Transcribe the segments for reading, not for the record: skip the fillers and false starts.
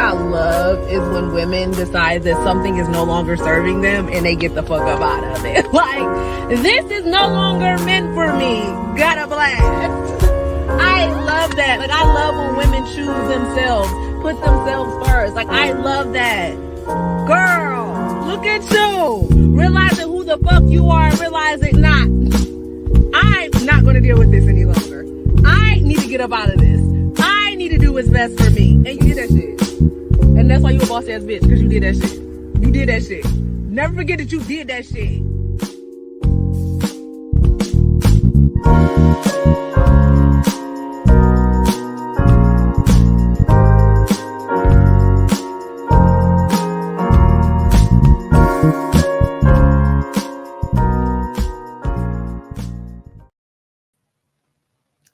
I love is when women decide that something is no longer serving them and they get the fuck up out of it. Like, this is no longer meant for me. Gotta blast. I love that. Like, I love when women choose themselves, put themselves first. Like, I love that. Girl, look at you. Realizing who the fuck you are and realizing not. I'm not going to deal with this any longer. I need to get up out of this. I need to do what's best for me. And you did that shit. And that's why you a boss ass bitch, because you did that shit. You did that shit. Never forget that you did that shit.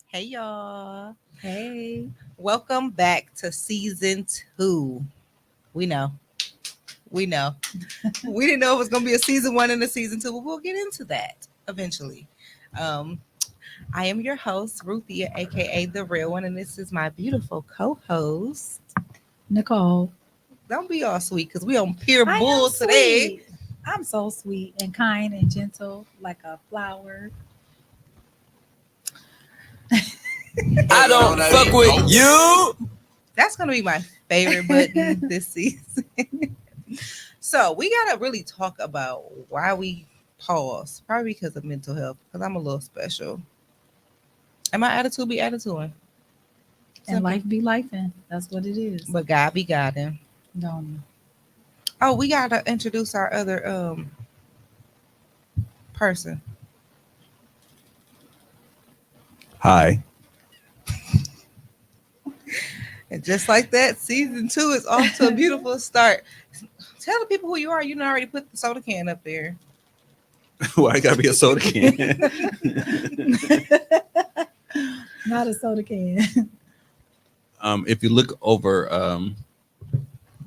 Hey y'all. Hey. Welcome back to season 2. We know. We didn't know it was going to be a season 1 and a season 2, but we'll get into that eventually. I am your host, Ruthia, aka The Real One, and this is my beautiful co-host, Nicole. Don't be all sweet because we on pure bull today. I'm so sweet and kind and gentle like a flower. I don't fuck with you. That's going to be my favorite button this season. So we got to really talk about why we pause. Probably because of mental health, because I'm a little special. And my attitude be attituding. And life be lifing. That's what it is. But God be Godding. Don't. Oh, we got to introduce our other person. Hi. And just like that, season 2 is off to a beautiful start. Tell the people who you are. You done already put the soda can up there. Why gotta be a soda can? Not a soda can. If you look over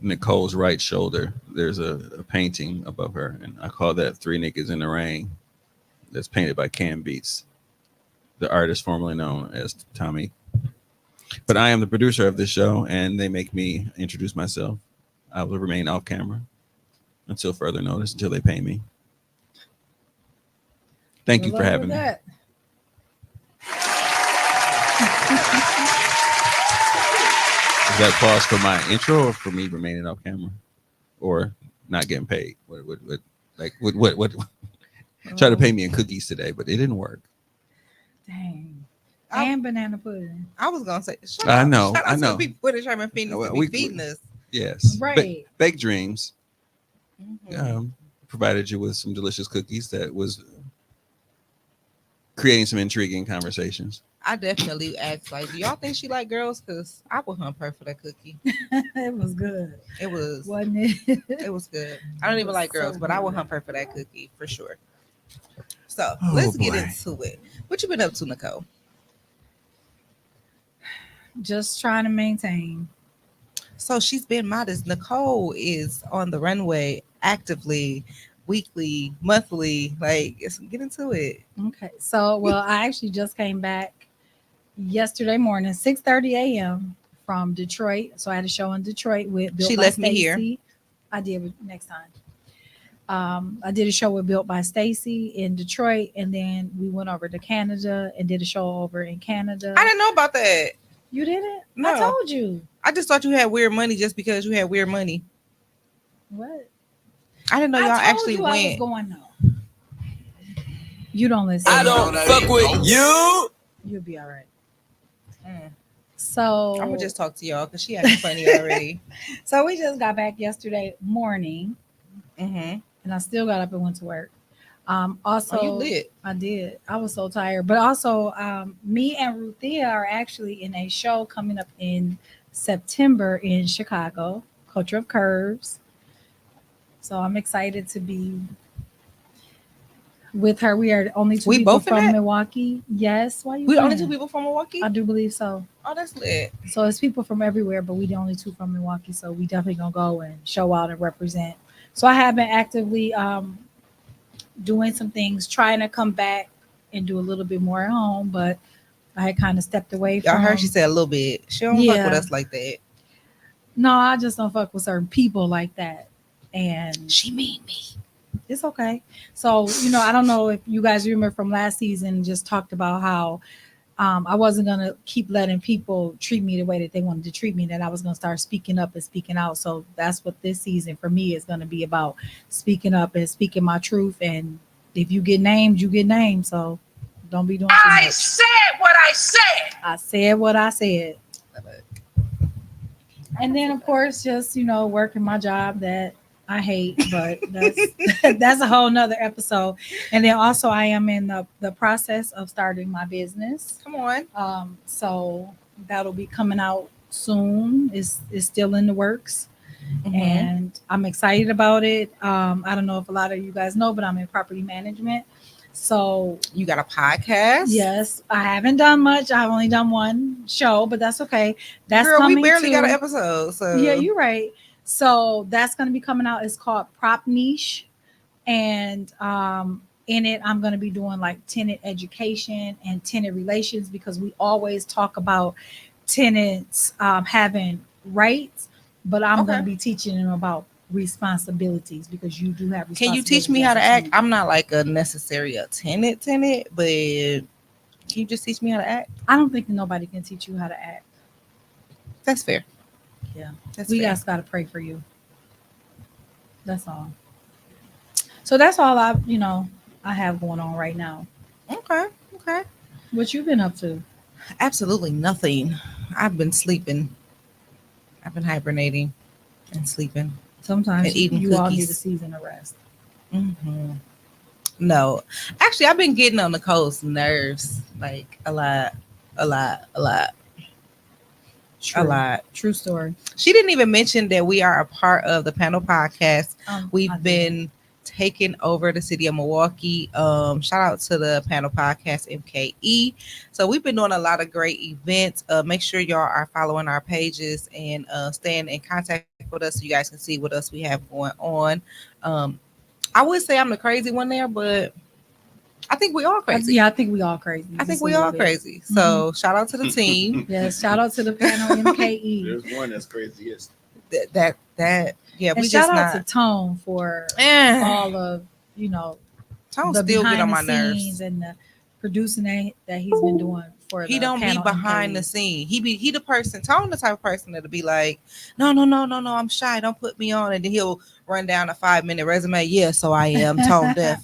Nicole's right shoulder, there's a painting above her, and I call that Three Niggas in the Rain. That's painted by Cam Beats, the artist formerly known as Tommy. But I am the producer of this show, and they make me introduce myself. I will remain off camera until further notice, until they pay me. Thank you for having me. That. Is that pause for my intro or for me remaining off camera or not getting paid? What Try to pay me in cookies today, but it didn't work. Dang. And banana pudding. I was gonna say, I know. To the people that Sherman Phoenix be feeding us. Yes, right. Baked Dreams Mm-hmm. Provided you with some delicious cookies that was creating some intriguing conversations. I definitely asked, like, do y'all think she like girls? Because I would hump her for that cookie. It was good. It was. Wasn't it? It was good. I don't even like girls, but I would hump her for that cookie for sure. So let's get into it. What you been up to, Nicole? Just trying to maintain. So she's been modest. Nicole is on the runway actively, weekly, monthly. Like, get into it. Okay. So, well, I actually just came back yesterday morning, 6:30 a.m. from Detroit. So I had a show in Detroit with Built She by left me here. Stacey. I did next time. I did a show with Built by Stacey in Detroit, and then we went over to Canada and did a show over in Canada. I didn't know about that. You didn't? No. I told you. I just thought you had weird money just because you had weird money. What? I didn't know y'all actually went. I was going on. You don't listen. I don't fuck with you. You'll be all right. Mm. So I'm gonna just talk to y'all because she acting funny already. So we just got back yesterday morning, Mm-hmm. and I still got up and went to work. Also, you lit. I did. I was so tired, but also, me and Ruthia are actually in a show coming up in September in Chicago, Culture of Curves. So I'm excited to be with her. We are the only two people from Milwaukee. Yes. Why you? We the only two people from Milwaukee? I do believe so. Oh, that's lit. So it's people from everywhere, but we the only two from Milwaukee. So we definitely gonna go and show out and represent. So I have been actively doing some things, trying to come back and do a little bit more at home, but I had kind of stepped away from. I heard she said a little bit. She don't fuck with us like that. No, I just don't fuck with certain people like that. And She mean me. it's okay. So, I don't know if you guys remember from last season, just talked about how I wasn't going to keep letting people treat me the way that they wanted to treat me, that I was going to start speaking up and speaking out. So that's what this season for me is going to be about, speaking up and speaking my truth. And if you get named, you get named. So don't be doing too much. I said what I said. I said what I said. And then, of course, just, working my job that I hate, but that's that's a whole nother episode. And then also I am in the process of starting my business. Come on. So that'll be coming out soon. It's still in the works. Mhm. And I'm excited about it. I don't know if a lot of you guys know, but I'm in property management. So You got a podcast? yes, I haven't done much. I've only done one show, but that's okay. That's Girl, coming we barely got too. an episode. So Yeah, you're right. So that's going to be coming out. It's called Prop Niche. And in it, I'm going to be doing like tenant education and tenant relations, because we always talk about tenants having rights, but I'm Okay. going to be teaching them about responsibilities, because you do have Can you responsibilities. teach me how as to a act? tenant. I'm not like a necessary tenant, but can you just teach me how to act? I don't think nobody can teach you how to act. That's fair. Yeah. That's We fair. just got to pray for you. That's all. So that's all I have going on right now. Okay. What you been up to? Absolutely nothing. I've been sleeping. I've been hibernating and sleeping. Sometimes And eating you all need cookies. a season of rest. Mm-hmm. No, actually, I've been getting on Nicole's nerves like a lot. True. A lot. True story. She didn't even mention that we are a part of the panel podcast. I We've did. been taking over the city of Milwaukee. Shout out to the panel podcast MKE. So we've been doing a lot of great events. Make sure y'all are following our pages and staying in contact with us so you guys can see what else we have going on. I would say I'm the crazy one there, but I think we all crazy. Yeah, I think we all crazy. I think Just a we little all bit. crazy. So shout out to the team. Yes, shout out to the panel MKE. There's one that's craziest. that yeah, And we shout just out not to Tone for all all of Tone the still get behind on the my nerves. scenes and the producing that he's been doing for He the don't be panel behind the MKE. scene. He the person. Tone the type of person that'll be like, no, I'm shy. Don't put me on. And then he'll run down a 5-minute resume. Yeah, so I am tone deaf.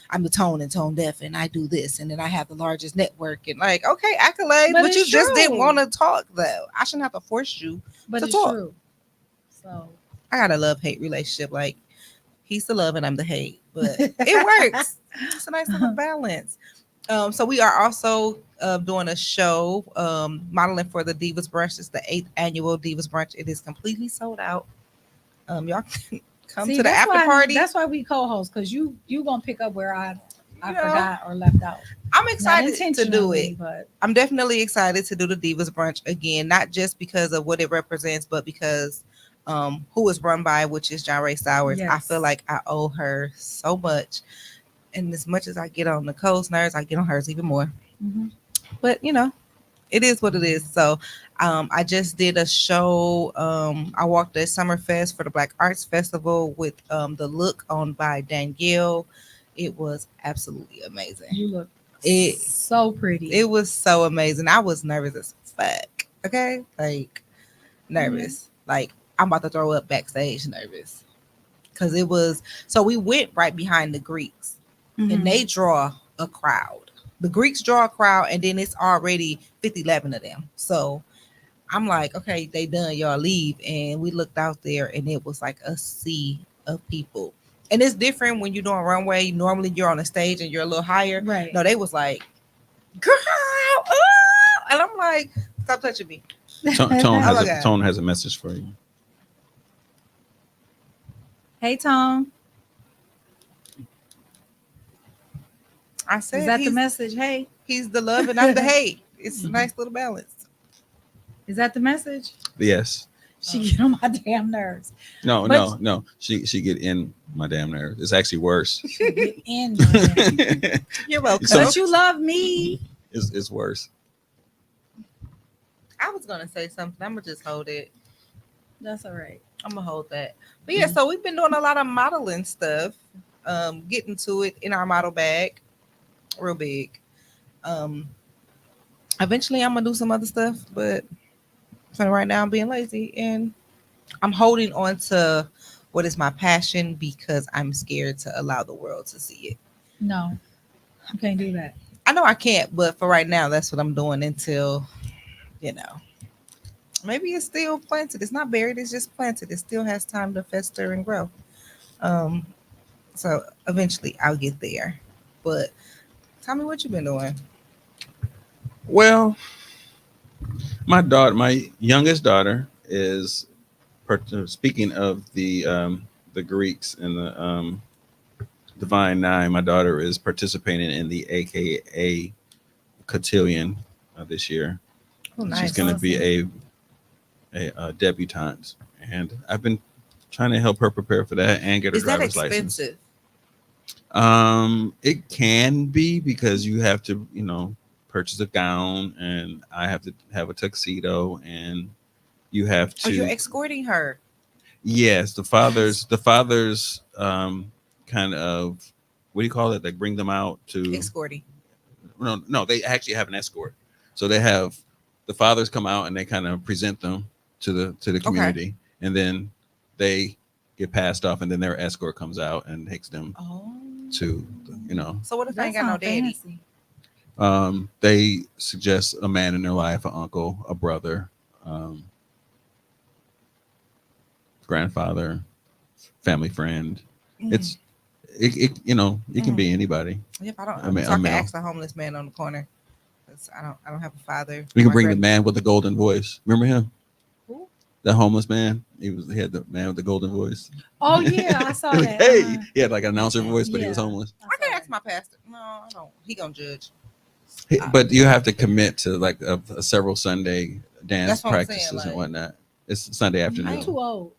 I'm the tone and tone deaf, and I do this, and then I have the largest network. And like, okay, accolades, But but you it's just didn't true. want to talk though. I shouldn't have to force you. But to it's talk. true. So I got a love-hate relationship. Like, he's the love and I'm the hate, but it works. It's a nice little balance. So we are also doing a show modeling for the Divas Brunch. It's the 8th annual Divas Brunch. It is completely sold out. Y'all can come to the that's after why, party. That's why we co-host, because you gonna pick up where I You know, forgot or left out. I'm Not excited to do intentionally, it. but I'm definitely excited to do the Divas Brunch again, not just because of what it represents, but because who is run by, which is John Ray Sowers. I Yes. feel like I owe her so much. And as much as I get on Nicole's nerves, I get on hers even more. mhm. But it is what it is. So I just did a show. I walked at Summerfest for the Black Arts Festival with the look on by Danielle. It was absolutely amazing. You look It- so pretty. It was so amazing. I was nervous as fuck. Okay, like nervous. Like I'm about to throw up backstage, nervous. Because it was so we went right behind the Greeks, Mhm. and they draw a crowd. The Greeks draw a crowd, and then it's already 50-11 of them. So I'm like, okay, they done, y'all leave. And we looked out there, and it was like a sea of people. And it's different when you're doing runway. Normally you're on a stage and you're a little higher. Right. No, they was like, girl, and I'm like, stop touching me. Tone Oh my God. Tone has a message for you. Hey Tom, I said is that the he's, message? Hey, he's the love and I'm the hate. It's a nice little balance. is that the message? Yes. She get on my damn nerves. No, But- no. She get in my damn nerves. It's actually worse. She get in my damn- You're welcome. So- But you love me. It's worse. I was gonna say something. I'm gonna just hold it. That's all right. I'm gonna hold that. But yeah, so we've been doing a lot of modeling stuff. Getting to it in our model bag, real big. Um, Eventually I'm gonna do some other stuff, but for right now I'm being lazy and I'm holding on to what is my passion because I'm scared to allow the world to see it. No, you can't do that. I know I can't, but for right now, that's what I'm doing until, you know, maybe it's still planted. It's not buried, it's just planted. It still has time to fester and grow. Um, so eventually I'll get there. But tell me what you've been doing. Well, my youngest daughter is speaking of the Greeks and the Divine Nine. My daughter is participating in the AKA cotillion this year. Oh, She's nice. going to be a debutante, and I've been trying to help her prepare for that and get her Is that driver's license. expensive? It can be because you have to, purchase a gown, and I have to have a tuxedo, and you have Oh, you're to. escorting her. Yes, the fathers kind of, what do you call it? They bring them out to. Escorting. No, they actually have an escort. So they have the fathers come out and they kind of present them to the community, and then they get passed off, and then their escort comes out and takes them Oh. to, So what if I That ain't got no sounds daddy? fancy. they suggest a man in their life, an uncle, a brother, um, grandfather, family friend. Mm. It can be anybody. If I don't, A so I can male. ask the homeless man on the corner. 'Cause I don't have a father. You can My bring the grand- man with the golden voice. Remember him? Who? The homeless man. He had the man with the golden voice. Oh yeah, I saw that. Hey, he had like an announcer voice, but he was Yeah. homeless. I can ask my pastor. No, I don't. He gonna judge. But you have to commit to like a several Sunday dance That's what I'm saying, practices like- and whatnot. It's Sunday I'm afternoon. too old.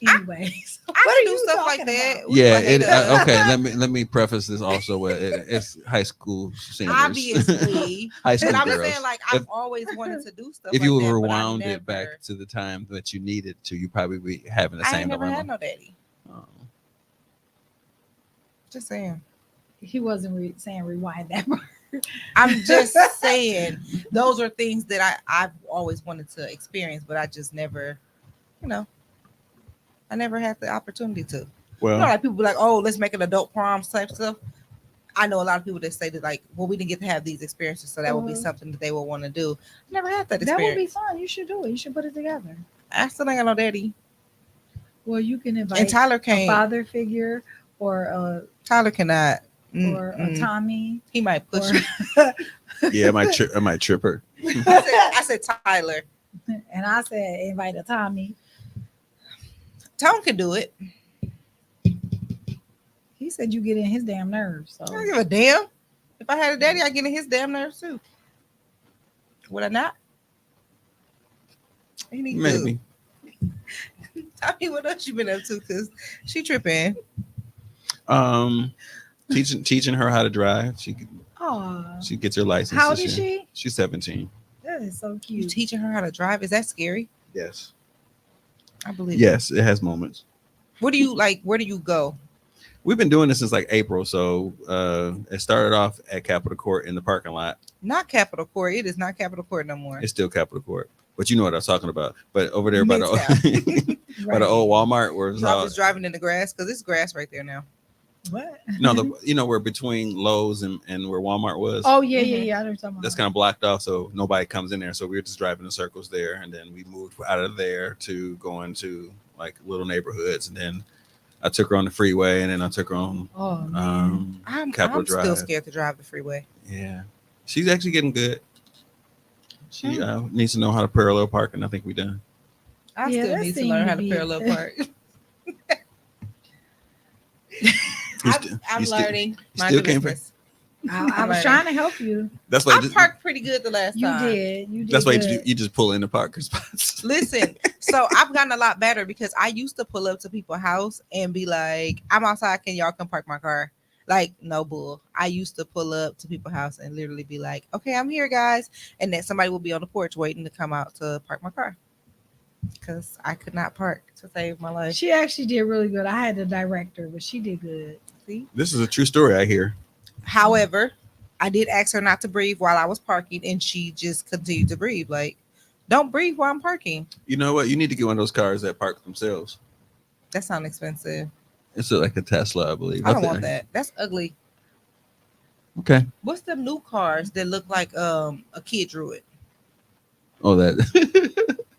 Anyway, I what can are do you stuff talking like that. about? What do Yeah, I hate us? okay. Let me preface this also with it's high school seniors, Obviously, high school but I'm girls. just saying, like, I've always wanted to do stuff. If you like would that, but I rewound it never- back to the time that you needed to, you probably be having the I same ain't never had dilemma. no daddy. Just saying. He wasn't saying rewind that part. I'm just saying those are things that I've always wanted to experience, but I just never, I never had the opportunity to. Well, Like people be like, oh, let's make an adult prom type stuff. I know a lot of people that say that, like, well, we didn't get to have these experiences, so that would be something that they would want to do. I never had that experience. That would be fun. You should do it. You should put it together. I still ain't got no daddy. Well, you can invite And Tyler a can't. father figure or Tyler cannot. a Tommy. He might push or- me. yeah, I might trip her. I said Tyler. And I said invite a Tommy. Tone can do it. He said you get in his damn nerves. So I don't give a damn. If I had a daddy, I'd get in his damn nerves too. Would I not? He need Maybe. to. Tell me what else you been up to, because she tripping. Teaching her how to drive. Aw. She gets her license. How old this is year. she? She's 17. That is so You cute. teaching her how to drive? Is that scary? Yes. I believe. Yes, it has moments. What do you like? Where do you go? We've been doing this since like April. So it started off at Capitol Court in the parking lot. Not Capitol Court. It is not Capitol Court no more. It's still Capitol Court. But you know what I was talking about. But over there by the by the Right. old Walmart where it's So I all, was driving in the grass because it's grass right there now. What? no, we're between Lowe's and where Walmart was. Oh yeah, yeah. I know what you're talking about. That's kind of blocked off, so nobody comes in there. So we were just driving in circles there, and then we moved out of there to going to like little neighborhoods, and then I took her on the freeway, and then I took her on Oh man. I'm Capitol Drive. still scared to drive the freeway. Yeah, she's actually getting good. She needs to know how to parallel park, and I think we done. I Yeah, still that need to seemed learn to how to be- parallel park. I'm learning. you Mind still your can't business. I was Learning. trying to help you. That's why I parked pretty good the last You time. did. You did. that's why good. you just pull in the parking spots. Listen, so I've gotten a lot better because I used to pull up to people's house and be like, I'm outside, can y'all come park my car? Like, no bull. I used to pull up to people's house and literally be like, okay, I'm here, guys. And then somebody will be on the porch waiting to come out to park my car. because I could not park to save my life. She actually did really good. I had to direct her, but she did good. See? This is a true story I hear. However, I did ask her not to breathe while I was parking, and she just continued to breathe. Like, don't breathe while I'm parking. You know what? You need to get one of those cars that park themselves. That sounds expensive. It's like a Tesla, I believe. I don't want that. That's ugly. Okay. What's them new cars that look like a kid drew it? Oh, that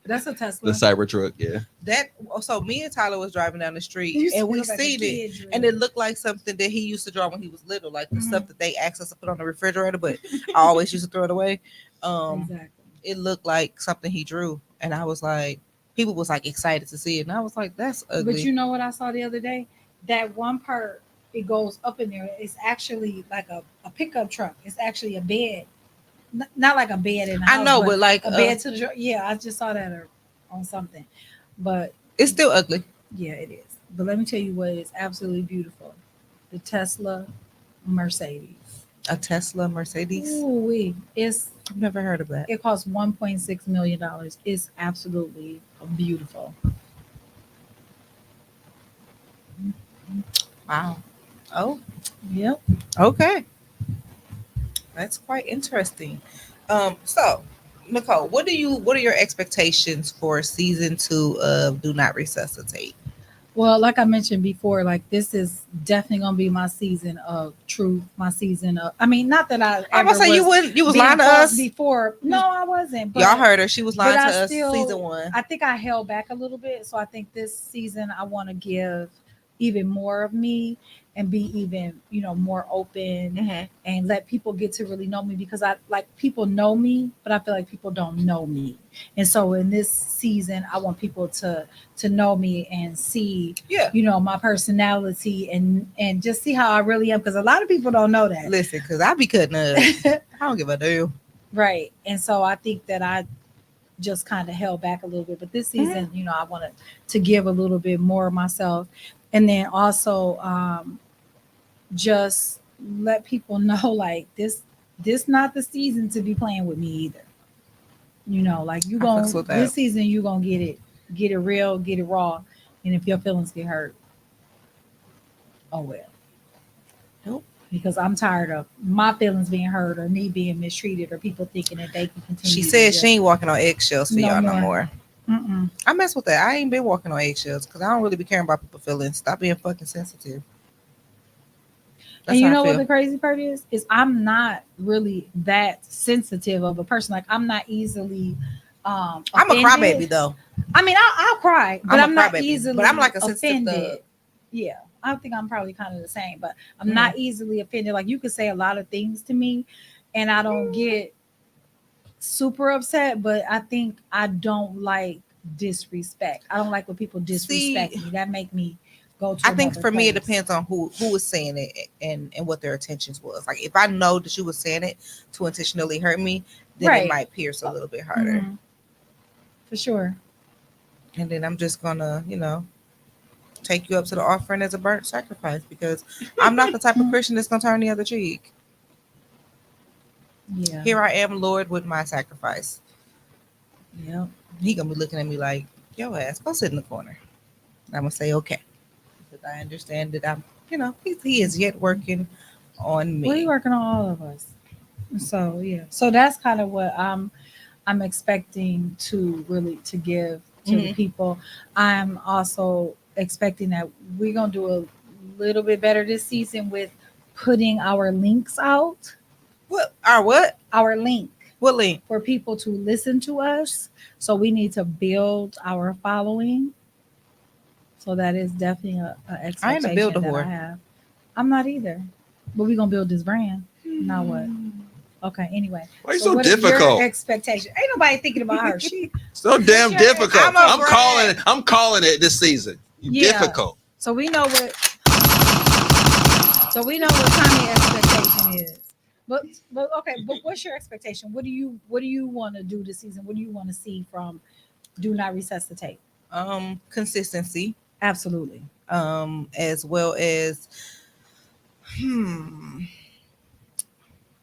That's a Tesla. the Cybertruck. Yeah. That so me and Tyler was driving down the street You and we look like a seen it, kid drew and it looked like something that he used to draw when he was little, like the Mhm. stuff that they asked us to put on the refrigerator, but I always used to throw it away. Exactly. It looked like something he drew, and I was like, people was like excited to see it, and I was like, that's ugly. But you know what I saw the other day? That one part, it goes up in there. It's actually like a pickup truck. It's actually a bed. Not like a bed in the house. I know, but like a bed to the yeah, I just saw that on something. But it's still ugly. yeah, it is. But let me tell you what is absolutely beautiful. The Tesla Mercedes. A Tesla Mercedes. Ooh, I've never heard of that. it costs $1.6 million. It's absolutely beautiful. Wow. Oh, Yep. okay. That's quite interesting. So Nicole, what are your expectations for season 2 of Do Not Resuscitate? Well, like I mentioned before, like this is definitely gonna be my season of truth. My season of, I mean, not that I. I'm gonna say you was being lying to false us. before. No, I wasn't. But, Y'all heard her. She was lying but to I us. still- Season 1. I think I held back a little bit, so I think this season I want to give even more of me and be even, more open Mhm. and let people get to really know me, because I like people know me, but I feel like people don't know me. And so in this season, I want people to know me and see, Yeah. my personality and just see how I really am, because a lot of people don't know that. Listen, because I be cutting up. I don't give a damn. Right. And so I think that I just kind of held back a little bit, but this season, I wanted to give a little bit more of myself, and then also just let people know, like, this not the season to be playing with me either. Like, you I going fucks with that. this season, you gonna get it real, get it raw, and if your feelings get hurt, oh well. Nope. Because I'm tired of my feelings being hurt or me being mistreated or people thinking that they can continue. She to said just- she ain't walking on eggshells for No y'all no more. more. Mm-mm. I mess with that. I ain't been walking on eggshells because I don't really be caring about people's feelings. Stop being fucking sensitive. That's And you how I know what feel. the crazy part is I'm not really that sensitive of a person. Like, I'm not easily I'm a offended. crybaby though. I mean, I'll cry, but I'm a I'm not crybaby, easily but I'm like a sensitive offended. thug. Yeah, I think I'm probably kind of the same, but I'm Mhm. not easily offended. Like, you could say a lot of things to me and I don't get super upset, but I think I don't like disrespect. I don't like when people disrespect me. That make me go to I think another for me it place. depends on who was saying it and what their intentions was. Like, if I know that you was saying it to intentionally hurt me, then Right. it might pierce a little bit harder. Mhm. For sure. And then I'm just gonna, take you up to the offering as a burnt sacrifice, because I'm not the type of Christian that's gonna turn the other cheek. Yeah. Here I am, Lord, with my sacrifice. Yeah. He gonna be looking at me like, yo ass, go sit in the corner. And I'm gonna say, okay. Because I understand that I'm, he is yet working on me. Well, he's working on all of us. So yeah. So that's kind of what I'm expecting to really to give to the Mhm. people. I'm also expecting that we're gonna do a little bit better this season with putting our links out. What? Our what? Our link What link? for people to listen to us. So we need to build our following. So that is definitely a expectation I ain't a builder that I whore. have. I'm not either. But we're gonna build this brand. Now what? Okay, anyway. Why you so what is difficult? your expectation? Ain't nobody thinking about her. She So damn your- difficult. I'm a I'm calling it this season. Yeah. Difficult. so we know what Tommy's expectation is. But okay, but what's your expectation? What do you want to do this season? What do you want to see from Do Not Resuscitate? Consistency. Absolutely. As well as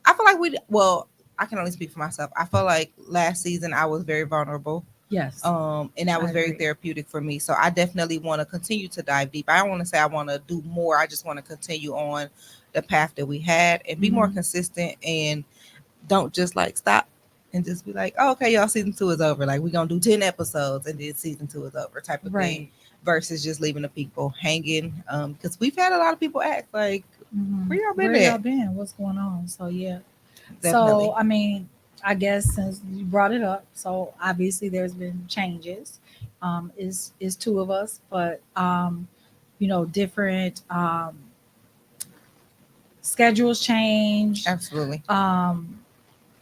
I feel like I can only speak for myself. I feel like last season I was very vulnerable Yes. And that was I very agree. therapeutic for me. So I definitely want to continue to dive deep. I don't want to say I want to do more. I just want to continue on the path that we had and be more Mhm. consistent, and don't just like stop and just be like, oh, okay, y'all, season 2 is over. Like, we're gonna do 10 episodes and then season 2 is over type of thing, Right. versus just leaving the people hanging. Because we've had a lot of people ask, like, Mhm. where y'all been Where y'all at? been? What's going on? So yeah. Definitely. So I mean, I guess since you brought it up, so obviously there's been changes. Is two of us, but different schedules change. Absolutely. Um,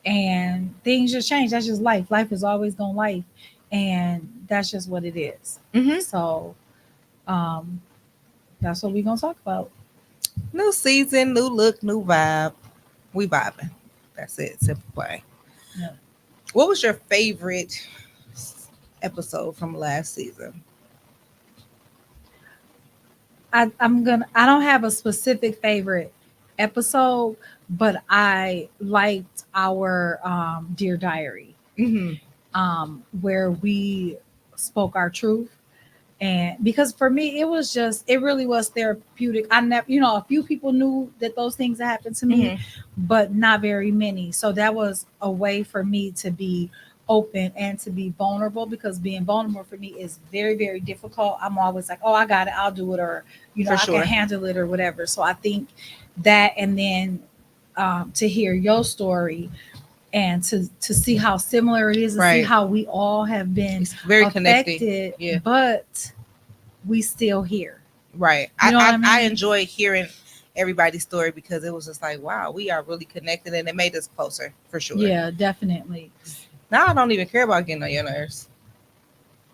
and things just change. That's just life. Life is always gonna life, and that's just what it is. Hmm. So um, that's what we're gonna talk about. New season, new look, new vibe. We vibing. That's it. Simple play. Yeah. What was your favorite episode from last season? I don't have a specific favorite episode, but I liked our Dear Diary, Mm-hmm. where we spoke our truth. And because for me, it really was therapeutic. I never, a few people knew that those things had happened to me, Mm-hmm. but not very many. So that was a way for me to be open and to be vulnerable, because being vulnerable for me is very, very difficult. I'm always like, oh, I got it, I'll do it, or, For I sure. can handle it or whatever. So I think that, and then to hear your story and to see how similar it is, and see Right. how we all have been It's very connected. affected, Yeah. but we still here. Right. You know what I I mean? enjoy hearing everybody's story, because it was just like, wow, we are really connected, and it made us closer for sure. Yeah, definitely. Now I don't even care about getting on your nerves.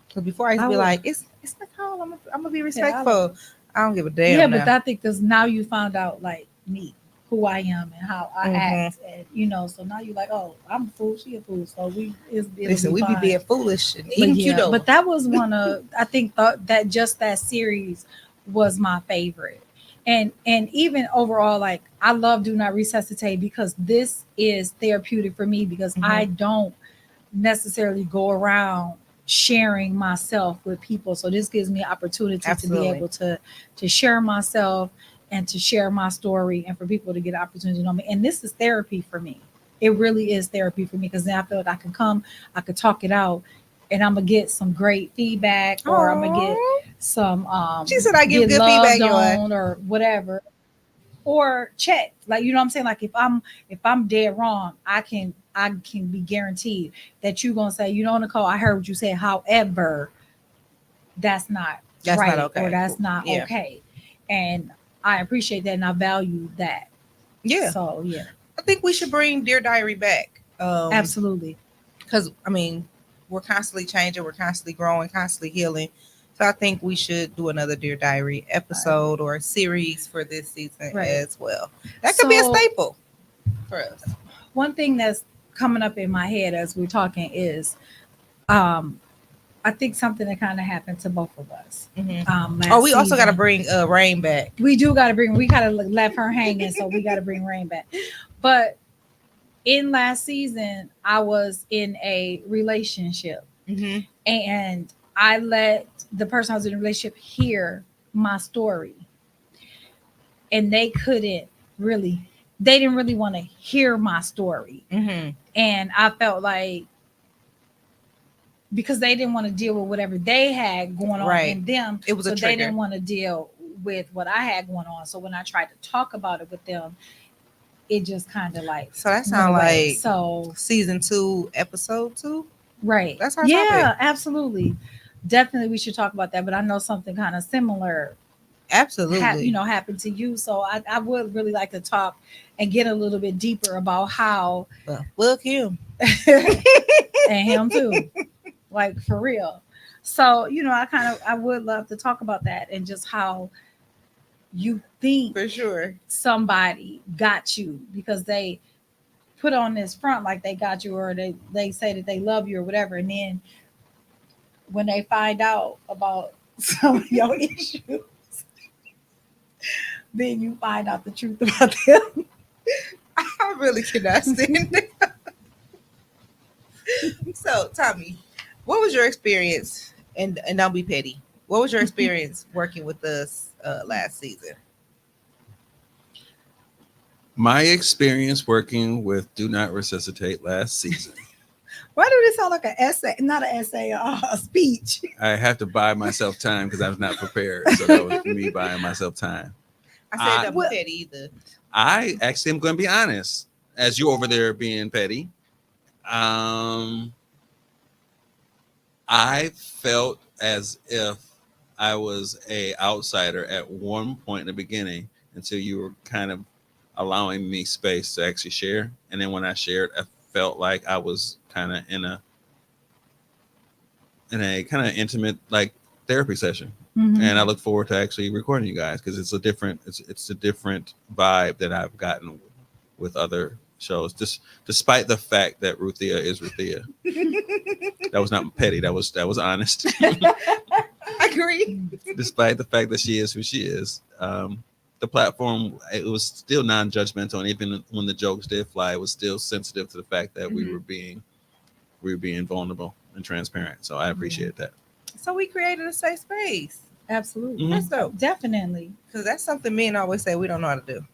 Because before I used to be would- like, it's Nicole, I'm gonna be yeah, respectful. I don't give a damn yeah, now. but I think because now you found out like me, who I am and how I Mhm. act, and so now you're like, oh, I'm a fool, she a fool, so it'll Listen, be we be fine. being foolish and But eating cute yeah, over. but that was one of, I think that just that series was my favorite. And even overall, like, I love Do Not Resuscitate, because this is therapeutic for me, because I don't necessarily go around sharing myself with people. So this gives me an opportunity to be Absolutely. able to share myself and to share my story, and for people to get an opportunity to know me. And this is therapy for me. It really is therapy for me, because then I feel like I can come, I could talk it out, and I'm gonna get some great feedback, or I'm gonna get Aw. some She said I give get good loved feedback, Joy. on, or whatever, or check, like, you know what I'm saying, like, if I'm dead wrong, I can be guaranteed that you're gonna say, Nicole, I heard what you said, however, that's not That's right, not okay. or that's not Yeah. okay. And I appreciate that, and I value that. Yeah. So yeah, I think we should bring Dear Diary back. absolutely. Because I mean, we're constantly changing, we're constantly growing, constantly healing. So I think we should do another Dear Diary episode or a series for this season Right. as well. That could be a So- staple for us. One thing that's coming up in my head as we're talking is, I think something that kind of happened to both of us. Oh, we also got to season. bring Rain back. We do got to bring. We kind of left her hanging, so we got to bring Rain back. But in last season, I was in a relationship, and I let the person I was in a relationship hear my story, and they didn't really want to hear my story, and I felt like, because they didn't want to deal with whatever they had going on Right. in them, It was a so they trigger. didn't want to deal with what I had going on. So when I tried to talk about it with them, it just kind of like, So that went sounds away. like So season 2, episode 2. right, That's our yeah, topic. absolutely, definitely, we should talk about that. But I know something kind of similar, Absolutely. happened to you. So I would really like to talk and get a little bit deeper about how, Well, fuck him. and him too, like, for real. So I would love to talk about that, and just how you think For sure. somebody got you because they put on this front like they got you, or they say that they love you or whatever, and then when they find out about some of your issues, then you find out the truth about them. I really cannot stand it. So, Tommy, What was your experience? And don't be petty. What was your experience working with us last season? My experience working with Do Not Resuscitate last season. Why do this sound like an essay? Not an essay, a speech. I have to buy myself time because I was not prepared. So that was me buying myself time. I said don't be petty either. I actually am going to be honest. As you over there being petty, I felt as if I was a outsider at one point in the beginning until you were kind of allowing me space to actually share. And then when I shared, I felt like I was kind of in a kind of intimate like therapy session. Mhm. And I look forward to actually recording you guys because it's a different vibe that I've gotten with other shows. Just despite the fact that Ruthia is Ruthia. That was not petty. That was honest. I agree. Despite the fact that she is who she is, the platform, it was still non-judgmental, and even when the jokes did fly, it was still sensitive to the fact that we were being vulnerable and transparent. So I appreciate that. So we created a safe space. Absolutely. Mhm. That's dope. Definitely. Because that's something men always say we don't know how to do.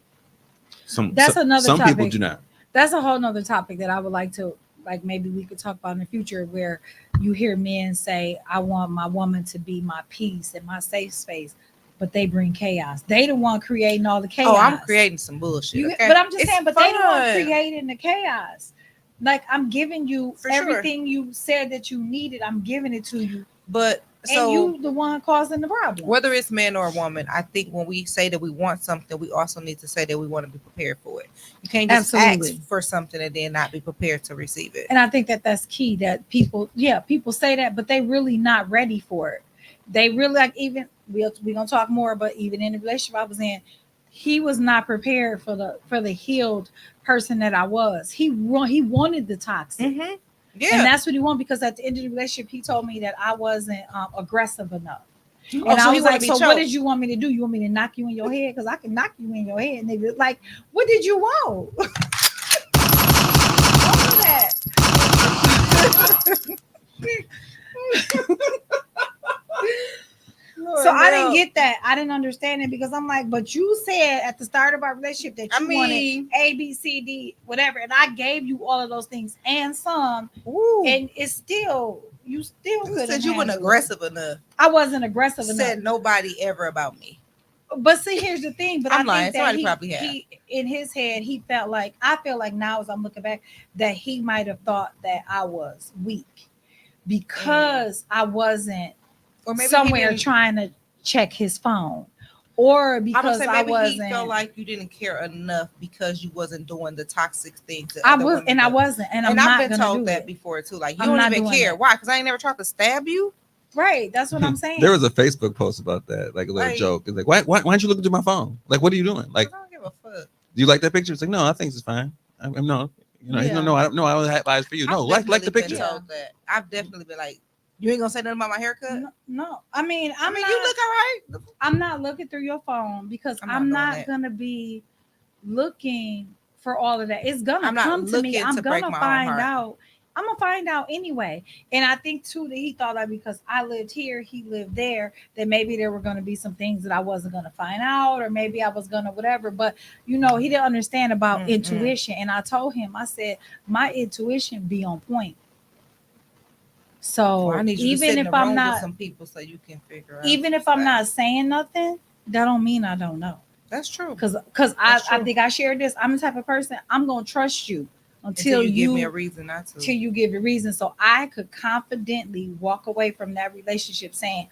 That's another Some people topic. do not. That's a whole nother topic that I would like to maybe we could talk about in the future, where you hear men say, I want my woman to be my peace and my safe space, but they bring chaos. They the one creating all the chaos. Oh, I'm creating some bullshit. Okay? But I'm just It's saying, but they the one fun. creating the chaos. Like, I'm giving you For sure. everything you said that you needed. I'm giving it to you. But And so you the one causing the problem. whether it's man or woman, I think when we say that we want something, we also need to say that we want to be prepared for it. You can't just Absolutely. ask for something and then not be prepared to receive it. And I think that that's key, that people say that, but they really not ready for it. They really, like, even we're gonna talk more, but even in the relationship I was in, he was not prepared for the healed person that I was. He wanted the toxic. Mm-hmm. Yeah. And that's what he wanted, because at the end of the relationship, he told me that I wasn't aggressive enough. And so I he was wanna like, be so what choked. did you want me to do? You want me to knock you in your head? Because I can knock you in your head. And they be like, what did you want? All of that. So I didn't get that. I didn't understand it, because I'm like, but you said at the start of our relationship that you wanted A, B, C, D, whatever. And I gave you all of those things and some. Ooh. And it's still, you still You couldn't said you weren't handle it. aggressive enough. I wasn't aggressive Said enough. nobody ever about me. But see, here's the thing. But I'm I lying. think that Somebody probably have. he, in his head, he felt like, I feel like now as I'm looking back, that he might have thought that I was weak because I wasn't Or maybe somewhere trying to check his phone, or because I wasn't. He felt like you didn't care enough because you wasn't doing the toxic things. I wasn't, and I'm not I've been gonna told do that it. before too. Like, you I'm don't not even doing care. that. Why? Because I ain't never tried to stab you. Right, that's what I'm saying. There was a Facebook post about that, like a little Right. joke. It's like, why aren't you looking through my phone? Like, what are you doing? Like, I don't give a fuck. do you like that picture? It's like, no, I think it's fine. I'm no, Yeah. I don't have eyes for you. No, I've like the definitely been picture. told that. I've definitely been like, you ain't gonna say nothing about my haircut. No. I mean, I mean, you look all right. I'm not looking through your phone because I'm I'm not not doing that. gonna be looking for all of that. It's gonna I'm not come to me. looking I'm to break gonna my own find heart. out. I'm gonna find out anyway. And I think too that he thought that because I lived here, he lived there, that maybe there were gonna be some things that I wasn't gonna find out, or maybe I was gonna whatever. But he didn't understand about intuition. And I told him, I said, my intuition be on point. So I need you to sit even in if the I'm room not, with some people so you can figure out. even if I'm not saying nothing, that don't mean I don't know. That's true. Because That's I true. think I shared this. I'm the type of person, I'm gonna trust you until you give me a reason not to. Till you give a reason, so I could confidently walk away from that relationship saying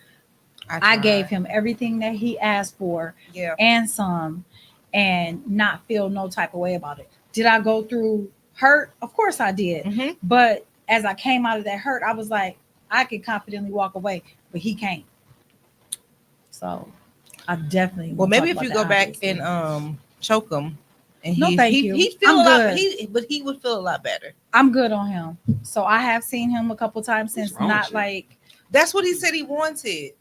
I gave him everything that he asked for, and some, and not feel no type of way about it. Did I go through hurt? Of course I did. Mm-hmm. But as I came out of that hurt, I was like, I could confidently walk away, but he can't. So I definitely. Well, maybe if you go back and choke him, and he feel a lot, but he would feel a lot better. I'm good on him. So I have seen him a couple times since, not like. That's what he said he wanted.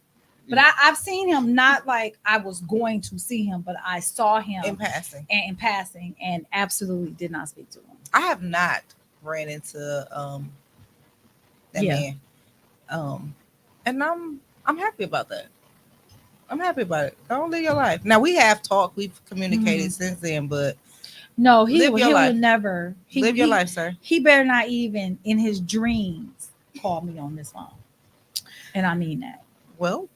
But I've seen him, not like I was going to see him, but I saw him in passing, and absolutely did not speak to him. I have not ran into that man. And I'm happy about that. I'm happy about it. Don't live your life. Now we have talked, we've communicated since then, but No, Live your he life. would never. live your life, sir. He better not even in his dreams call me on this phone. And I mean that. Well,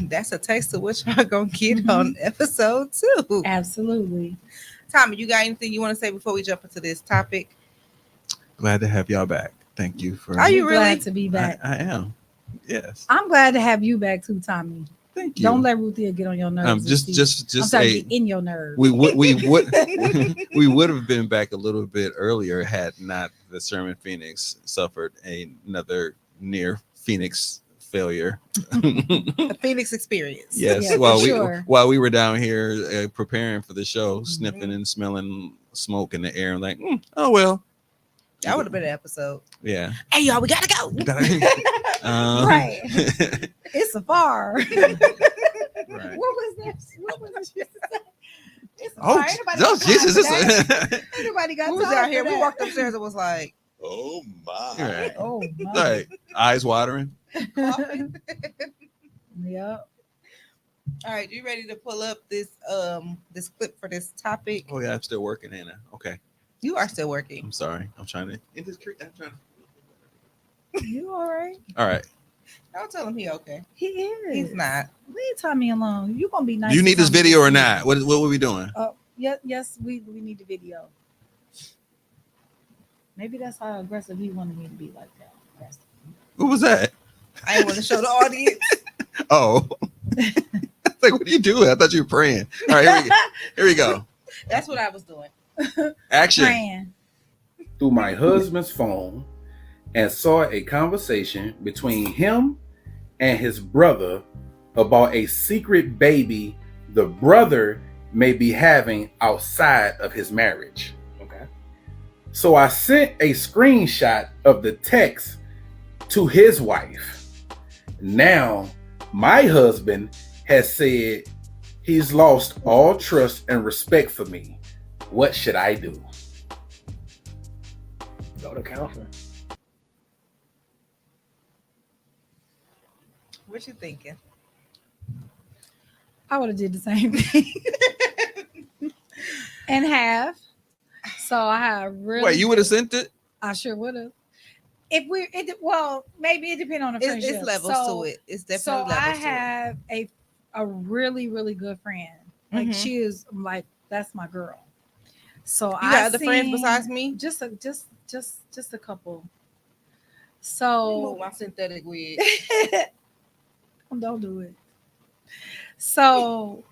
that's a taste of what y'all gonna get on episode 2. Absolutely. Tommy, you got anything you want to say before we jump into this topic? Glad to have y'all back. Thank you for. Are you We're really? glad to be back? I am. Yes. I'm glad to have you back too, Tommy. Thank you. Don't let Ruthia get on your nerves. Just I'm sorry, get in your nerves. we would we would have been back a little bit earlier had not the Sherman Phoenix suffered another near Phoenix failure. A Phoenix experience. Yes, Yeah, while for we sure. while we were down here preparing for the show, sniffing and smelling smoke in the air, and like, oh well, That would have been an episode. yeah. Hey y'all, we gotta go. Right. It's a bar. Right. What was this? What was this? It's a Oh, bar. Ain't nobody got time Jesus! for that. Ain't nobody got Who was time out for here? We that. walked upstairs and was like, Oh my. Right. Oh my. Right. Eyes watering. Yep. all right, you ready to pull up this this clip for this topic? Oh yeah, I'm still working, Hannah. Okay, You are still working. I'm sorry. I'm trying to. I'm trying to. You all right? All right. Don't tell him he okay. He is. He's not. Leave Tommy alone. You gonna be nice. Do you to need this Tommy video or week. not? What were we doing? Oh, yes, we need the video. Maybe that's how aggressive he wanted me to be like that. Aggressive. What was that? I didn't want to show the audience. Oh. Like, what are you doing? I thought you were praying. All right, here we go. That's what I was doing. Action. Praying. Through my husband's phone and saw a conversation between him and his brother about a secret baby the brother may be having outside of his marriage. Okay. So I sent a screenshot of the text to his wife. Now, my husband has said he's lost all trust and respect for me. What should I do? Go to counseling. What you thinking? I would have did the same thing. And have. So I have really. Wait, you would have sent it? I sure would have. If well, maybe it depends on the friendship. It's levels to it. It's definitely so levels I to have a really, really good friend. Like Mhm. she is like that's my girl. So it. You got other friends besides me? Just a couple. Move So my synthetic wig. don't do it. So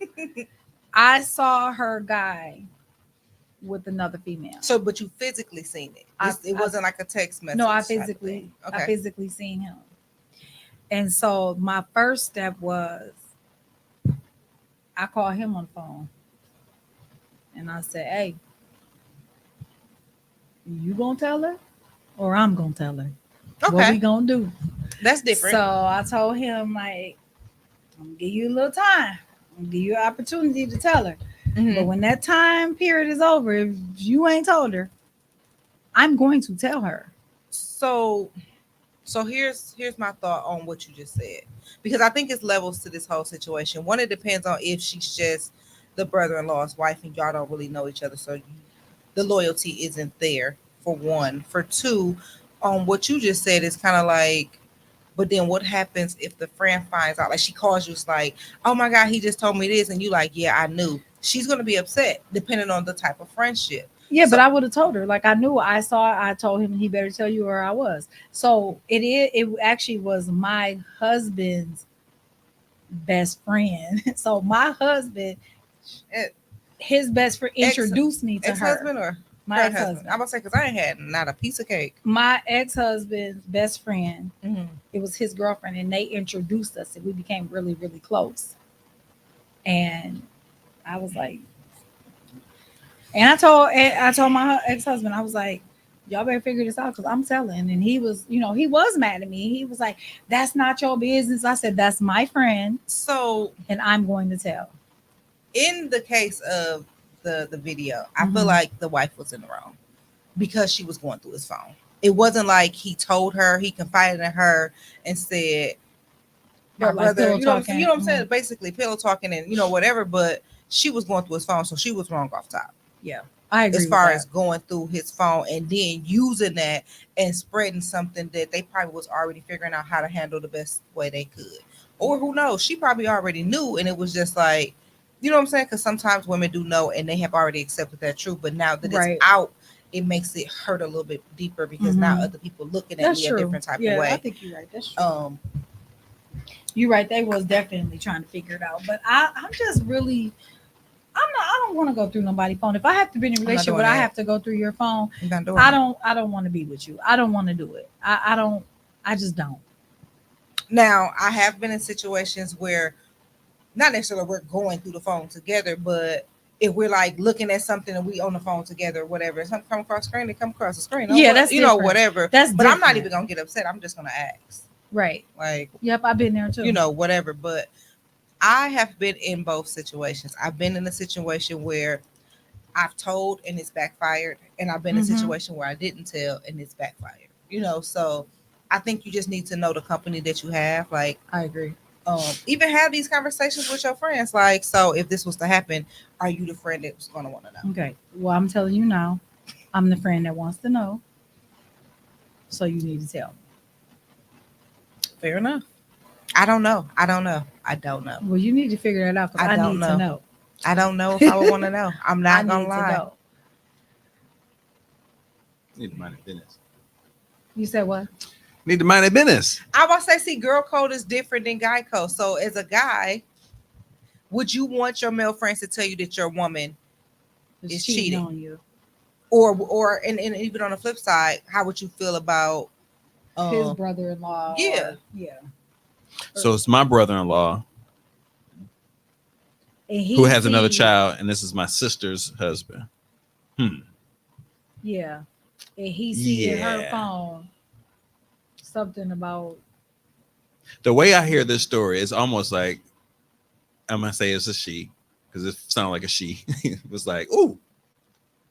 I saw her guy with another female. So, but you physically seen it. It wasn't like a text message. No, I type of physically, thing. I physically seen him. And so my first step was I called him on the phone and I said, "Hey, you gonna tell her or I'm gonna tell her? What we Okay, gonna do?" that's different. So I told him, like, I'm gonna give you a little time. I'm gonna give you an opportunity to tell her. Mhm. But when that time period is over, if you ain't told her, I'm going to tell her. So here's my thought on what you just said, because I think it's levels to this whole situation. One, it depends on if she's just the brother-in-law's wife and y'all don't really know each other, so the loyalty isn't there. For one, for two, on what you just said is kind of like, but then what happens if the friend finds out? Like she calls you, it's like, oh my God, he just told me this, and you like, yeah, I knew. She's gonna be upset depending on the type of friendship. Yeah, So- but I would have told her. Like I knew, I told him he better tell you where I was. So it actually was my husband's best friend. So my husband, his best friend introduced me to her. Ex-husband or My current ex-husband. I'm about to say, because I ain't had not a piece of cake. My ex-husband's best friend, Mm-hmm. it was his girlfriend, and they introduced us and we became really, really close. And I was like, and I told my ex-husband, I was like, y'all better figure this out because I'm telling. And he was, he was mad at me. He was like, that's not your business. I said, that's my friend, So and I'm going to tell. in the case of the video, I feel Mhm. like the wife was in the wrong because she was going through his phone. it wasn't like he told her, he confided in her and said, my But like brother, pillow you know, talking, you know what I'm saying? Basically pillow talking and, you know, whatever, but she was going through his phone, so she was wrong off top. Yeah, I agree. As far with as going through his phone and then using that and spreading something that they probably was already figuring out how to handle the best way they could. Or who knows? She probably already knew, and it was just like, you know what I'm saying? Because sometimes women do know and they have already accepted that truth, but now that Right. it's out, it makes it hurt a little bit deeper because now other people looking at That's me true. a different type Yeah, of way. I think you're right. That's true. You're right. They was definitely trying to figure it out, but I'm just really. I don't want to go through nobody's phone. If I have to be in a relationship where I have to go through your phone, I don't want to be with you. I don't want to do it. I just don't. Now, I have been in situations where not necessarily we're going through the phone together, but if we're like looking at something and we on the phone together, whatever, something come across the screen, they come across the screen. Yeah, that's you know, different. whatever. That's but I'm not different. even gonna get upset. I'm just gonna ask. Right. Like, yep, I've been there too. You know, whatever. But I have been in both situations. I've been in a situation where I've told and it's backfired, and I've been in a situation where I didn't tell and it's backfired. You know, so I think you just need to know the company that you have. Like, I agree. Even have these conversations with your friends. Like, so if this was to happen, are you the friend that's going to want to know? Okay. Well, I'm telling you now, I'm the friend that wants to know. So you need to tell me. Fair enough. I don't know. Well, you need to figure that out because I need to know. I don't know if I would want to know. I'm not going to lie. Know. Need to mind their business. You said what? Need to mind their business. I will say, see, girl code is different than guy code. So as a guy, would you want your male friends to tell you that your woman is cheating on you? Or and even on the flip side, how would you feel about his brother-in-law? Yeah. Yeah. So it's my brother-in-law who has another child, and this is my sister's husband. Yeah. And he see in her phone something about. The way I hear this story is almost like, I'm going to say it's a she, because it sounded like a she. It was like, ooh,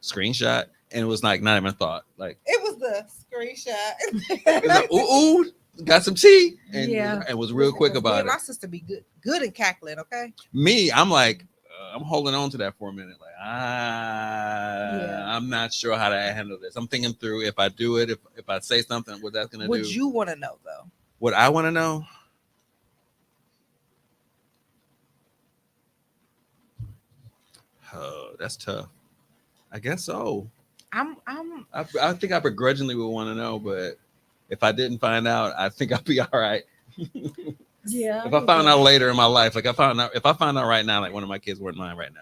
screenshot. And it was like, not even a thought. Like, it was the screenshot. It was like, ooh, got some tea. And was real quick about it. My sister be good at cackling, okay? Me, I'm like, I'm holding on to that for a minute. Like, I'm not sure how to handle this. I'm thinking through if I do it, if I say something, what that's going to do. Would you want to know, though? What I want to know? Oh, that's tough. I guess so. I think I begrudgingly would want to know, but if I didn't find out, I think I'd be all right. Yeah. If I found out later in my life, like if I found out right now, like one of my kids weren't mine right now,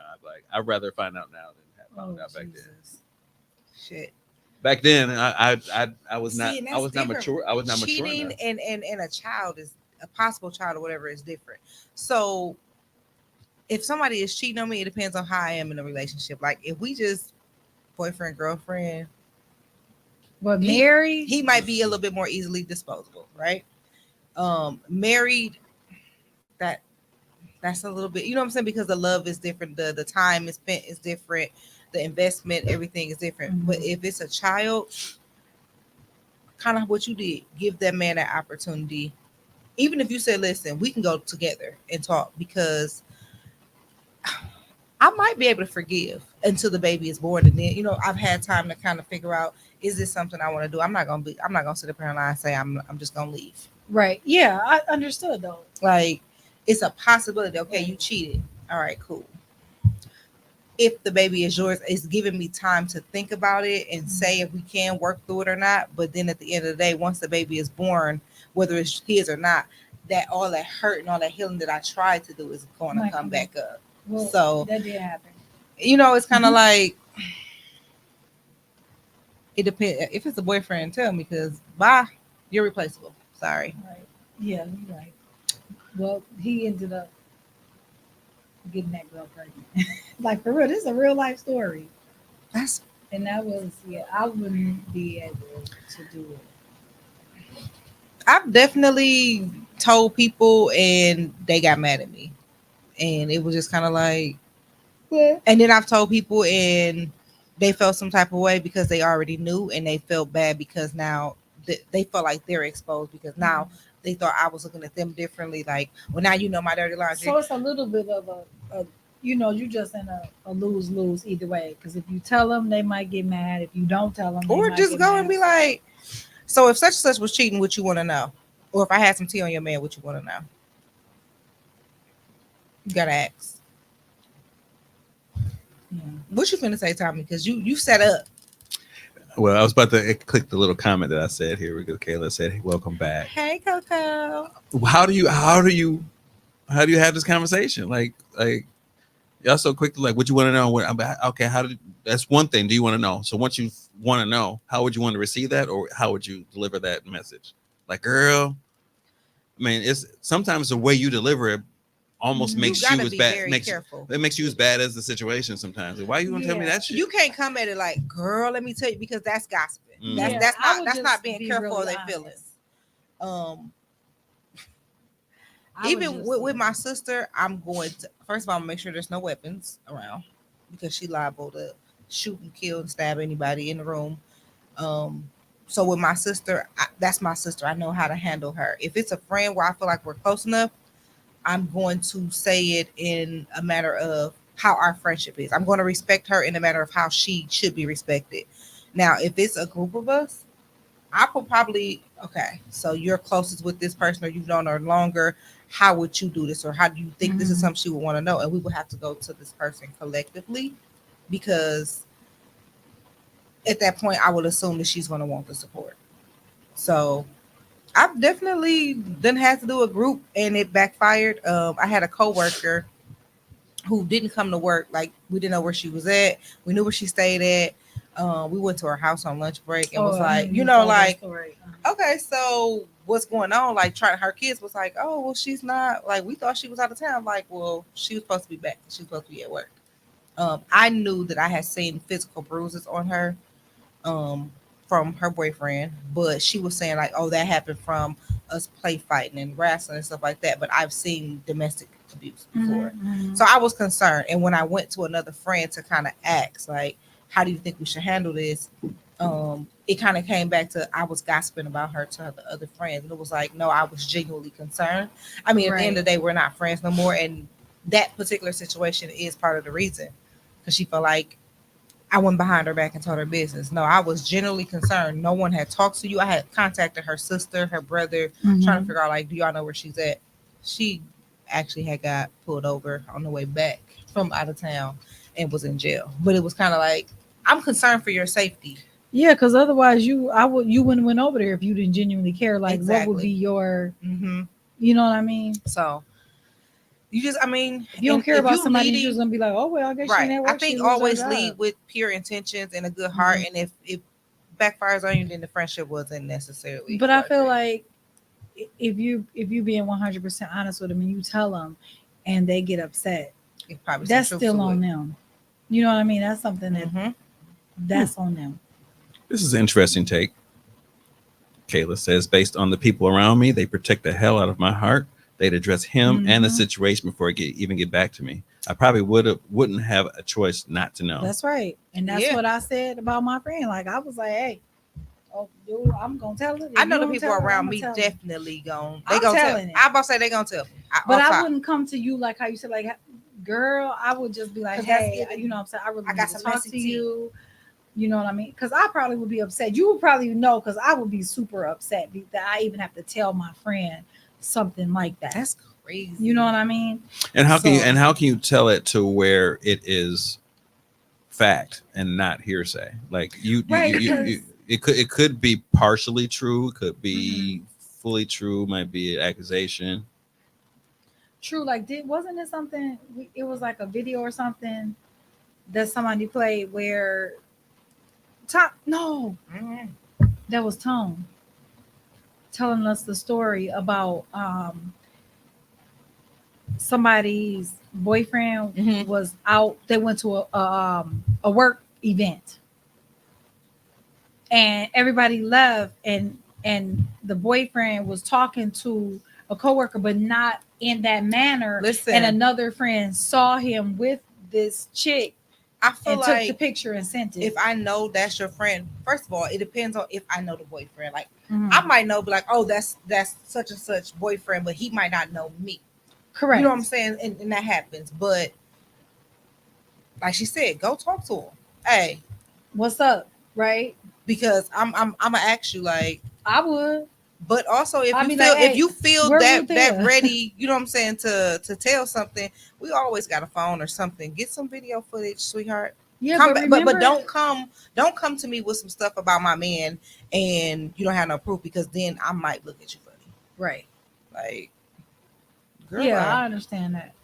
I'd rather find out now than have found out back then. Shit. Back then, I was not different. mature. I was not mature. Cheating and a child is a possible child or whatever is different. So if somebody is cheating on me, it depends on how I am in a relationship. Like if we just boyfriend, girlfriend, but married, he might be a little bit more easily disposable, right? Married, that's a little bit, you know what I'm saying? Because the love is different, the time is spent is different, the investment, everything is different. But if it's a child, kind of what you did, give that man that opportunity. Even if you say, listen, we can go together and talk, because I might be able to forgive until the baby is born, and then, you know, I've had time to kind of figure out, is this something I want to do? I'm not gonna sit up here and lie and say I'm just gonna leave. Right. Yeah, I understood though. Like, it's a possibility. Okay, you cheated. All right, cool. If the baby is yours, it's giving me time to think about it and say if we can work through it or not. But then at the end of the day, once the baby is born, whether it's his or not, that all that hurt and all that healing that I tried to do is going to come back up. Well, so that did happen. You know, it's kind of like, it depends. If it's a boyfriend, tell me, because bye, you're replaceable. Sorry. Right. Yeah, you're right. Well, he ended up getting that girl pregnant. Like, for real, this is a real life story. And that was, I wouldn't be able to do it. I've definitely told people and they got mad at me. And it was just kind of like, and then I've told people and they felt some type of way because they already knew, and they felt bad because now they felt like they're exposed because now they thought I was looking at them differently. Like, well, now you know my dirty laundry. So it's a little bit of a you just in a lose-lose either way. Because if you tell them, they might get mad. If you don't tell them, or just go and be like, so if such and such was cheating, what you want to know? Or if I had some tea on your man, what you want to know? You gotta ask. Yeah. What you finna say, Tommy? Because you set up. Well, I was about to click the little comment that I said. Here we go. Kayla said, hey, welcome back. Hey, Coco. How do you have this conversation? Like y'all so quick to like, what you want to know? Okay, that's one thing. Do you want to know? So once you want to know, how would you want to receive that, or how would you deliver that message? Like, girl, I mean, it's sometimes the way you deliver it almost makes you as bad. It makes you as bad as the situation sometimes. Why you gonna tell me that shit? You can't come at it like, girl, let me tell you, because that's gossiping. Mm. That's not being careful of their feelings. Even with my sister, I'm going to first of all make sure there's no weapons around because she liable to shoot and kill and stab anybody in the room. So with my sister, that's my sister. I know how to handle her. If it's a friend where I feel like we're close enough, I'm going to say it in a matter of how our friendship is. I'm going to respect her in a matter of how she should be respected. Now, if it's a group of us, I will probably, okay, so you're closest with this person or you've known her longer. How would you do this? Or how do you think this is something she would want to know? And we would have to go to this person collectively because at that point, I would assume that she's going to want the support. So I've definitely then had to do a group and it backfired. I had a coworker who didn't come to work. Like, we didn't know where she was at. We knew where she stayed at. We went to her house on lunch break and was like, okay, so what's going on? Like, her kids was like, oh, well, she's not, like, we thought she was out of town. Like, well, she was supposed to be back. She was supposed to be at work. I knew that I had seen physical bruises on her from her boyfriend, but she was saying like, oh, that happened from us play fighting and wrestling and stuff like that. But I've seen domestic abuse before. So I was concerned. And when I went to another friend to kind of ask, like, how do you think we should handle this? It kind of came back to, I was gossiping about her to the other friends. And it was like, no, I was genuinely concerned. I mean, at the end of the day, we're not friends no more. And that particular situation is part of the reason. Because she felt like I went behind her back and told her business. No, I was genuinely concerned. No one had talked to you. I had contacted her sister, her brother, trying to figure out, like, do y'all know where she's at? She actually had got pulled over on the way back from out of town and was in jail. But it was kind of like, I'm concerned for your safety. Yeah, because otherwise you wouldn't went over there if you didn't genuinely care. Like, exactly. What would be your, you know what I mean? So you just, I mean, if you don't care about somebody, you're just gonna be like, oh well, I guess she didn't work. I think always lead with pure intentions and a good heart, and if it backfires on you, then the friendship wasn't necessarily. But I feel like if you being 100% honest with them and you tell them, and they get upset, that's still on them. You know what I mean? That's something that that's on them. This is an interesting take. Kayla says, based on the people around me, they protect the hell out of my heart. They'd address him and the situation before it even get back to me. I probably wouldn't have a choice not to know. That's right. And that's what I said about my friend. Like, I was like, hey, dude, I'm going to tell her. I know the people around me definitely going. They going to tell. I'm about to say they going to tell me. But I wouldn't come to you like how you said, like, girl, I would just be like, hey, you know what I'm saying? I really got to talk to you. You know what I mean? Because I probably would be upset. You would probably know, because I would be super upset that I even have to tell my friend something like that. That's crazy. You know what I mean? And how can you tell it to where it is fact and not hearsay? Like it could be partially true, could be fully true, might be an accusation. True. Like, wasn't it something? It was like a video or something that somebody played where that was Tone telling us the story about somebody's boyfriend was out. They went to a work event and everybody left, and the boyfriend was talking to a coworker, but not in that manner. Listen. And another friend saw him with this chick I feel and took the like picture and sent it. if I know that's your friend, first of all, it depends on if I know the boyfriend. Like Mhm. I might know, but like, oh, that's such and such boyfriend, but he might not know me. Correct. You know what I'm saying? And that happens. But like she said, go talk to him. Hey, What's up? Right? because I'm gonna ask you like, I would. but also if I'd you be feel like, if hey, you feel where that Ruthia? ready, you know what I'm saying, to tell something, we always got a phone or something. Get some video footage, sweetheart. Yeah, Come but back, but remember, don't come to me with some stuff about my man and you don't have no proof, because then I might look at you funny. right? Like, girl, Yeah, I understand that.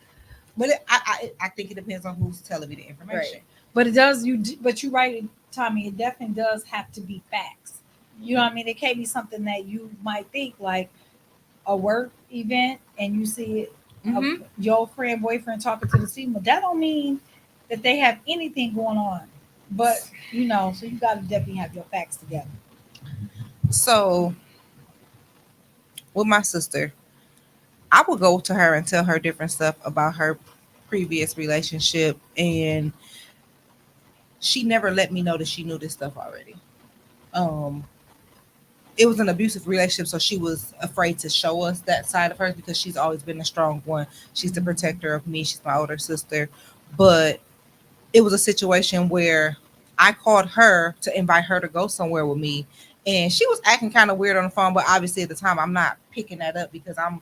but I think it depends on who's telling me the information. But it does but you're right, Tommy. It definitely does have to be facts. You know what I mean? It can't be something that you might think like a work event and you see it, Mhm. your friend, boyfriend talking to the female. That don't mean that they have anything going on. But you know, so you got to definitely have your facts together. So with my sister, I would go to her and tell her different stuff about her previous relationship, and she never let me know that she knew this stuff already. Um, it was an abusive relationship, so she was afraid to show us that side of hers because she's always been a strong one. She's the protector of me. She's my older sister, but it was a situation where I called her to invite her to go somewhere with me, and she was acting kind of weird on the phone. But obviously, at the time, I'm not picking that up because I'm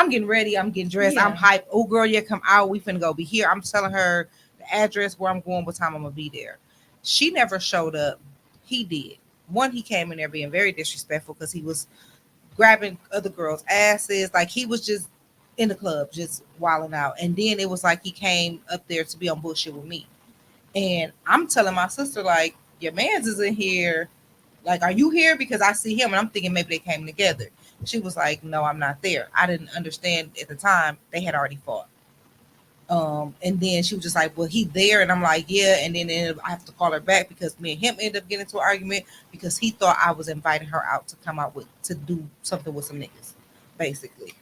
getting ready, I'm getting dressed, I'm Yeah. hyped. Oh, girl, yeah, come out. We finna go be here. I'm telling her the address, where I'm going, what time I'm gonna be there. She never showed up. He did. One, he came in there being very disrespectful because he was grabbing other girls' asses. Like he was just in the club, just wilding out. And then it was like he came up there to be on bullshit with me. And I'm telling my sister, like, your man's is in here. Like, are you here? Because I see him. And I'm thinking maybe they came together. She was like, no, I'm not there. I didn't understand at the time they had already fought. And then she was just like, well, he there. And I'm like, yeah. And then I have to call her back because me and him ended up getting into an argument because he thought I was inviting her out to come out with, to do something with some niggas, basically.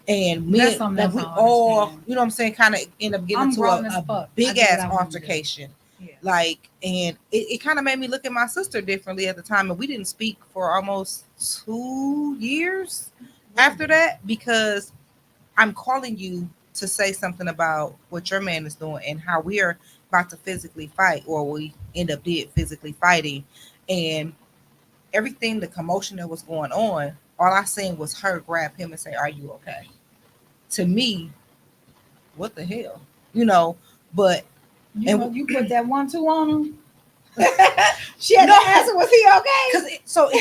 And me, That's something like, we that's I all, understand. you know what I'm saying, kind of end up getting I'm into grown as a fuck. I big do what ass I wanna do. altercation. Yeah. Like, and it kind of made me look at my sister differently at the time. And we didn't speak for almost 2 years after that because I'm calling you to say something about what your man is doing and how we are about to physically fight, or we end up did physically fighting. And everything, the commotion that was going on, all I seen was her grab him and say, "Are you okay?" To me, what the hell, you know? But You know, and you put that 1-2 on him. She had to ask him, was he okay?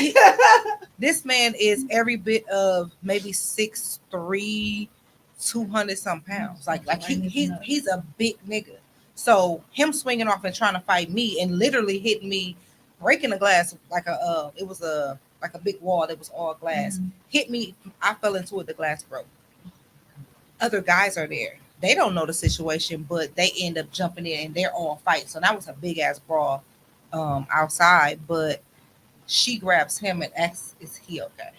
because this man is every bit of maybe 6'3", 200 some pounds. Like he's a big nigga. So him swinging off and trying to fight me and literally hitting me, breaking the glass like it was a like a big wall that was all glass. Hit me. I fell into it. The glass broke. Other guys are there. They don't know the situation, but they end up jumping in and they're all fighting. So that was a big ass brawl outside. But she grabs him and asks, "Is he okay?"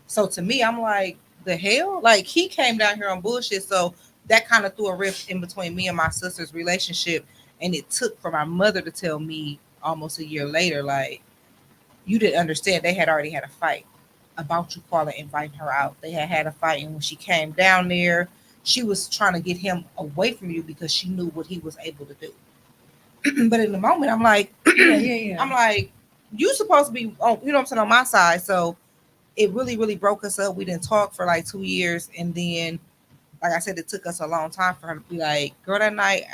So to me, I'm like, the hell? Like he came down here on bullshit. So that kind of threw a rift in between me and my sister's relationship. And it took for my mother to tell me almost a year later, like, you didn't understand. They had already had a fight about you calling, inviting her out. They had a fight. And when she came down there, she was trying to get him away from you because she knew what he was able to do. But in the moment, I'm like, yeah. I'm like, you supposed to be on, you know what I'm saying, on my side. So it really, really broke us up. We didn't talk for like 2 years. And then, like I said, it took us a long time for her to be like, girl, that night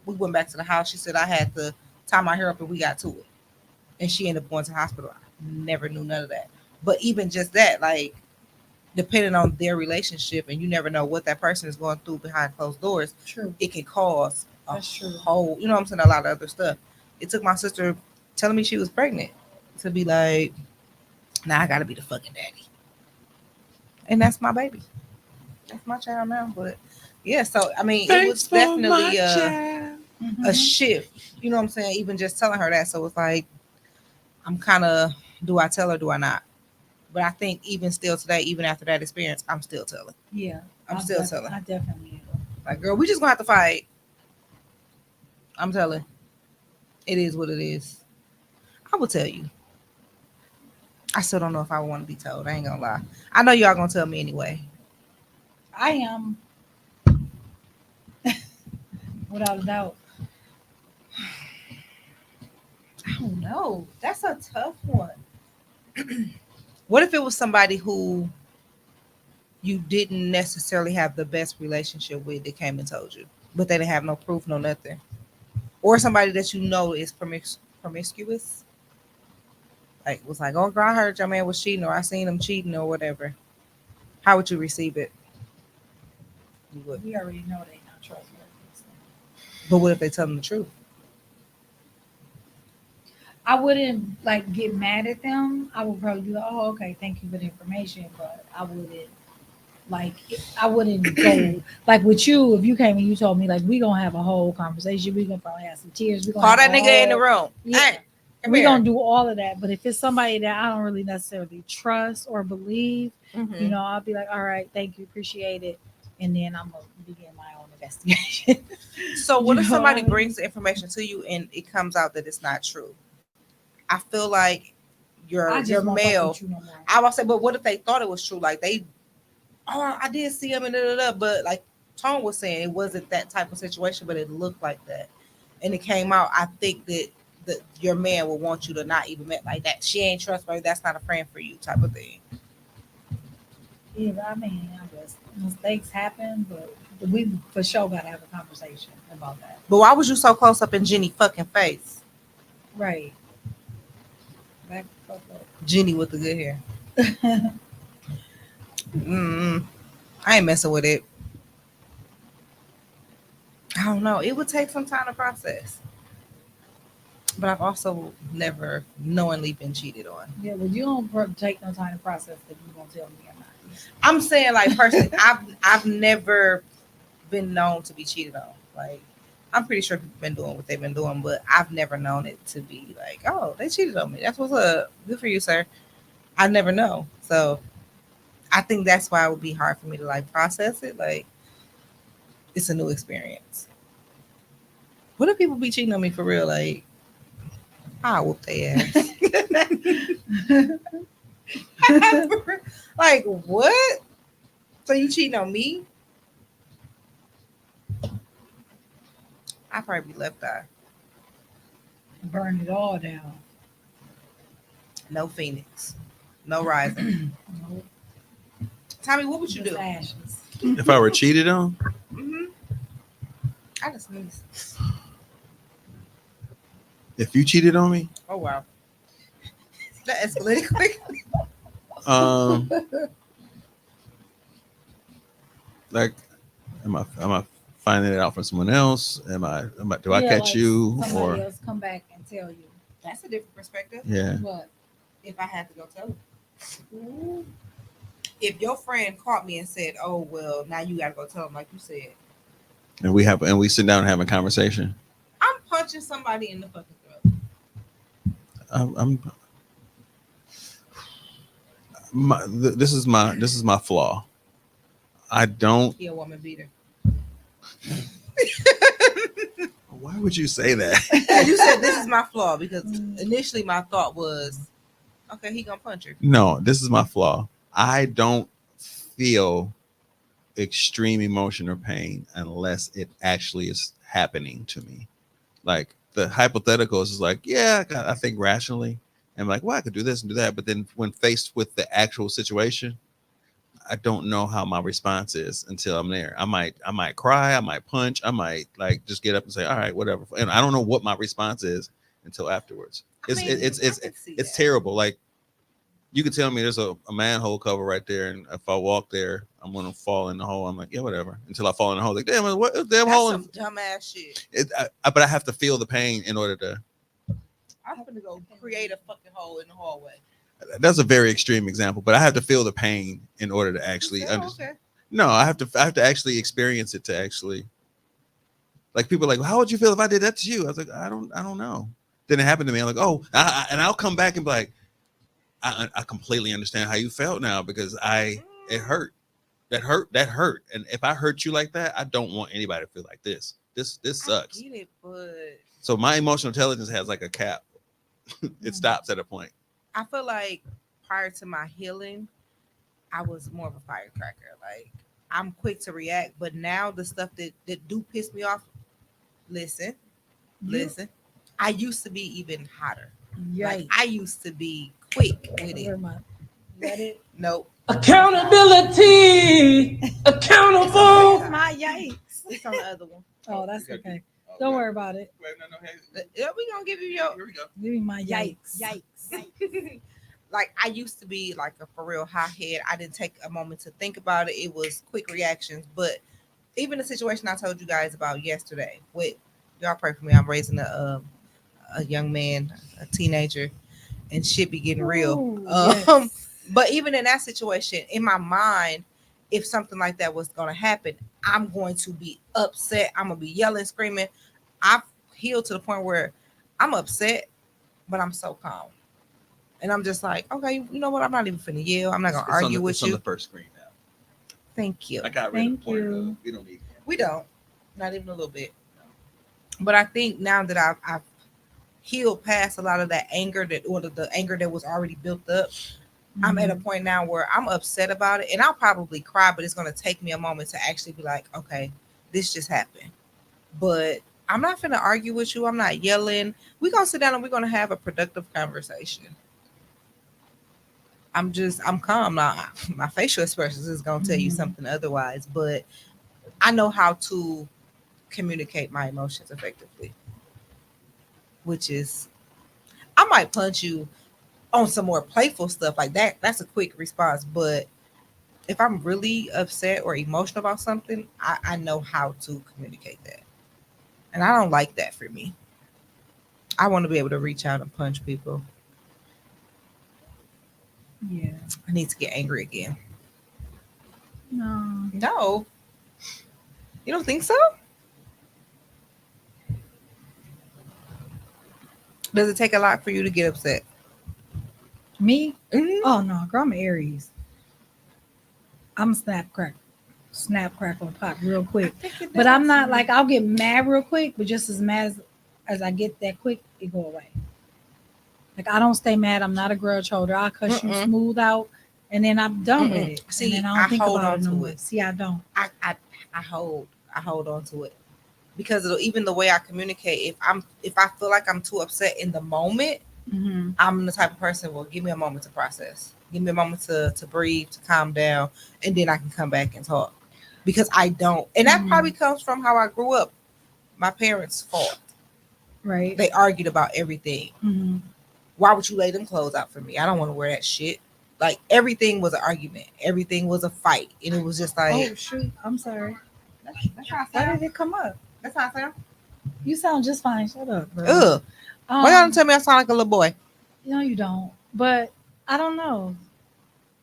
we went back to the house. She said I had to tie my hair up and we got to it. And she ended up going to the hospital. I never knew none of that. But even just that, like, depending on their relationship, and you never know what that person is going through behind closed doors, True. it can cause a That's true. whole, you know what I'm saying, a lot of other stuff. It took my sister telling me she was pregnant to be like, now I gotta be the fucking daddy. And that's my baby. That's my child now. But yeah, so I mean, it was definitely a shift. You know what I'm saying? Even just telling her that. So it's like, I'm kind of, do I tell her, do I not? But I think even still today, even after that experience, I'm still telling. Yeah. I'm still telling. I definitely am. Like, girl, we just gonna have to fight. I'm telling. It is what it is. I will tell you. I still don't know if I want to be told. I ain't gonna lie. I know y'all gonna tell me anyway. I am, without a doubt. I don't know. That's a tough one. What if it was somebody who you didn't necessarily have the best relationship with that came and told you, but they didn't have no proof, no nothing, or somebody that you know is promiscuous, like was like, "Oh, girl, I heard your man was cheating, or I seen him cheating, or whatever." How would you receive it? You would. We already know they not trustworthy. So. But what if they tell them the truth? I wouldn't like get mad at them. I would probably be like, "Oh, okay, thank you for the information," but I wouldn't go like with you. If you came and you told me like we gonna have a whole conversation, we gonna probably have some tears. We gonna Call have that a nigga in the whole- room. Yeah. Hey, come We here. gonna do all of that. But if it's somebody that I don't really necessarily trust or believe, Mhm. you know, I'll be like, "All right, thank you, appreciate it," and then I'm gonna begin my own investigation. So what You if know somebody what I mean? brings the information to you and it comes out that it's not true? I feel like I your just won't fuck male. with you no more. I will say, but what if they thought it was true? Like I did see him and but like Tone was saying, it wasn't that type of situation, but it looked like that, and it came out. I think that your man will want you to not even met like that. She ain't trustworthy. That's not a friend for you, type of thing. Yeah, but I mean, I guess mistakes happen, but we for sure gotta have a conversation about that. But why was you so close up in Jenny fucking face? Right. Back the fuck Jenny with the good hair. up. I ain't messing with it. I don't know. It would take some time to process. But I've also never knowingly been cheated on. Yeah, but you don't take no time to process that you gonna tell me or not. I'm saying, like, personally, I've never been known to be cheated on. Like, I'm pretty sure people been doing what they've been doing, but I've never known it to be like, oh, they cheated on me. That's what's up. Good for you, sir. I never know. So I think that's why it would be hard for me to like process it. Like, it's a new experience. What if people be cheating on me for real? Like, I'll whoop their ass. Like, what? So you cheating on me? I'd probably be left eye. Burn it all down. No Phoenix. No rising. No, Tommy, what would you just do? ashes. If I were cheated on, Mm-hmm. I just sneezed. if you cheated on me, Oh, wow. That escalated quickly. like, am I finding it out from someone else? Do I Yeah, catch like you somebody or else come back and tell you. That's a different perspective. yeah? What? If I had to go tell him. If your friend caught me and said, oh, well, now you got to go tell him, like you said, And we sit down and have a conversation. I'm punching somebody in the fucking throat. This is my flaw. I don't. He a woman beater. Why would you say that? You said this is my flaw because initially my thought was, okay, he gonna punch her. No, this is my flaw. I don't feel extreme emotion or pain unless it actually is happening to me. Like the hypotheticals is like, yeah, I think rationally. I'm like, well, I could do this and do that. But then when faced with the actual situation, I don't know how my response is until I'm there. I might cry, I might punch, I might like just get up and say, all right, whatever. And I don't know what my response is until afterwards. It's terrible. Like you could tell me there's a manhole cover right there, and if I walk there, I'm gonna fall in the hole. I'm like, yeah, whatever. Until I fall in the hole, like, damn, what damn That's hole? some dumbass shit. But I have to feel the pain in order to. I'm gonna go create a fucking hole in the hallway. That's a very extreme example, but I have to feel the pain in order to actually understand. Okay. No, I have to actually experience it to actually. Like people are like, well, how would you feel if I did that to you? I was like, I don't know. Then it happened to me. I'm like, oh, and I'll come back and be like, I completely understand how you felt now because it hurt. That hurt. And if I hurt you like that, I don't want anybody to feel like this. this I sucks. get it, but So my emotional intelligence has like a cap. It stops at a point. I feel like prior to my healing, I was more of a firecracker. Like I'm quick to react, but now the stuff that do piss me off, listen. I used to be even hotter. Like Yikes. I used to be quick with it. Where am I? Let it. Nope. Accountability. Accountable. Where's my yikes? It's on the other one. Oh, that's okay. Don't worry about it. Wait, no, hey. Yeah, we gonna give you your Here we go. Give me my yikes. yikes. Like I used to be like a for real hothead. I didn't take a moment to think about it. It was quick reactions. But even the situation I told you guys about yesterday, with y'all pray for me. I'm raising a young man, a teenager, and shit be getting real. Ooh, yes. But even in that situation, in my mind, if something like that was gonna happen, I'm going to be upset. I'm gonna be yelling, screaming. I've healed to the point where I'm upset, but I'm so calm. And I'm just like, okay, you know what? I'm not even finna yell. I'm not gonna argue with it's you. on the first screen now. Thank you. I got rid of Thank the point. you. We don't need. We don't, not even a little bit. But I think now that I've healed past a lot of that anger the anger that was already built up, I'm at a point now where I'm upset about it, and I'll probably cry, but it's gonna take me a moment to actually be like, okay, this just happened. But I'm not finna argue with you. I'm not yelling. We're gonna sit down and we're gonna have a productive conversation. I'm calm. Now, my facial expressions is gonna tell you something otherwise, but I know how to communicate my emotions effectively. Which is, I might punch you on some more playful stuff like that. That's a quick response. But if I'm really upset or emotional about something, I know how to communicate that. And I don't like that for me. I want to be able to reach out and punch people. Yeah. I need to get angry again. No. No. You don't think so? Does it take a lot for you to get upset? Me? Mhm. Oh no, girl, I'm Aries. I'm snap crackle and pop real quick. But I'm not like I'll get mad real quick, but just as mad as I get that quick, it go away. Like I don't stay mad. I'm not a grudge holder. I'll cuss you smooth out, and then I'm done with it. See, and then I don't think hold about on it no to more. it. See, I don't. I hold on to it because even the way I communicate, if I feel like I'm too upset in the moment, Mm-hmm. I'm the type of person will give me a moment to process, give me a moment to breathe, to calm down, and then I can come back and talk. Because I don't, and that probably comes from how I grew up. My parents fought. Right. They argued about everything. Mm-hmm. Why would you lay them clothes out for me? I don't want to wear that shit. Like everything was an argument. Everything was a fight, and it was just like, Oh shoot! I'm sorry. that's how I Why sound. did it come up? That's how I sound. You sound just fine. Shut up, bro. Ugh. Why y'all don't tell me I sound like a little boy? No, you don't. But I don't know.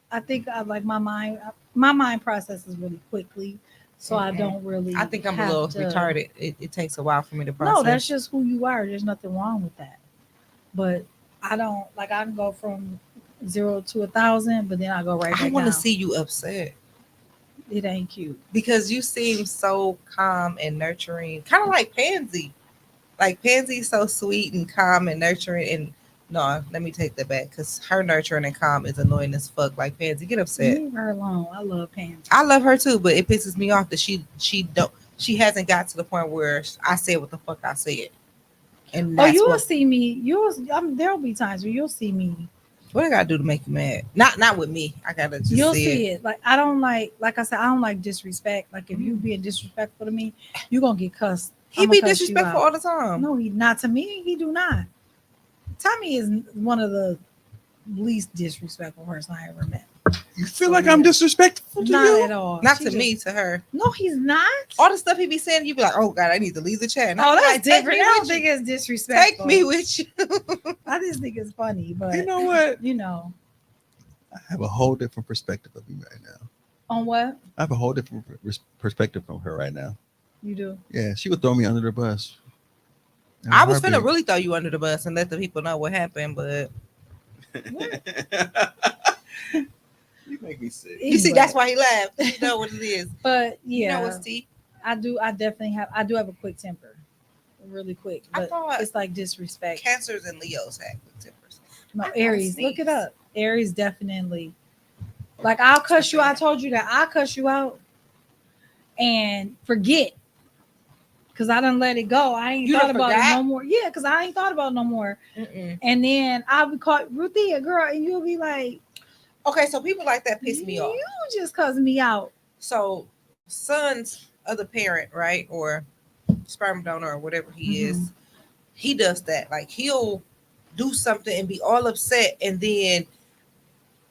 I think I like my mind processes really quickly, so I don't really. I think I'm a have little to- retarded. It takes a while for me to process. No, that's just who you are. There's nothing wrong with that. But I don't like. I can go from 0 to 1,000, but then I go right back I want to down. see you upset It ain't cute. because you seem so calm and nurturing, kind of like Pansy. Like Pansy's so sweet and calm and nurturing. And no, let me take that back because her nurturing and calm is annoying as fuck. Like Pansy, get upset. Leave her alone. I love Pansy. I love her too, but it pisses me off that she hasn't got to the point where I said what the fuck I said. And Oh, that's you'll what, see me. There'll be times where you'll see me. what I gotta do to make you mad? Not with me. I gotta just You'll see it. it. Like I don't like I said, I don't like disrespect. Like if you being disrespectful to me, you're gonna get cussed. He I'ma be cuss you disrespectful out. all the time. No, he not to me. He do not. Tommy is one of the least disrespectful person I ever met. You feel like I'm disrespectful to Not you? at all. Not She to just- me, to her. No, he's not. All the stuff he be saying, you be like, oh God, I need to leave the chat. And Oh, I'm that's like, take different. me I don't with think you. it's disrespectful. Take me with you. I just think it's funny, but You know what? you know, I have a whole different perspective of you right now. on what I have a whole different perspective from her right now. you do. Yeah, she would throw me under the bus. In a I was finna heartbeat. really throw you under the bus and let the people know what happened, but You make me sick. you see, Anyway. that's why he laughed. You know what it is. But You yeah, know what's tea. I do. I definitely have. I do have a quick temper, really quick. I But thought it's like disrespect. Cancers and Leos had quick tempers. No, I gotta Aries. Look it sneeze. up. Aries definitely. Like I'll cuss you. I told you that I'll cuss you out and forget. Cause I done let it go. I ain't You thought done about it forgot? no more. Yeah, cause I ain't thought about it no more. Mm-mm. And then I'll be called Ruthie, girl, and you'll be like, Okay, so people like that piss me off. You just cussing me out. So, son's other parent, right, or sperm donor or whatever he is, he does that. Like he'll do something and be all upset, and then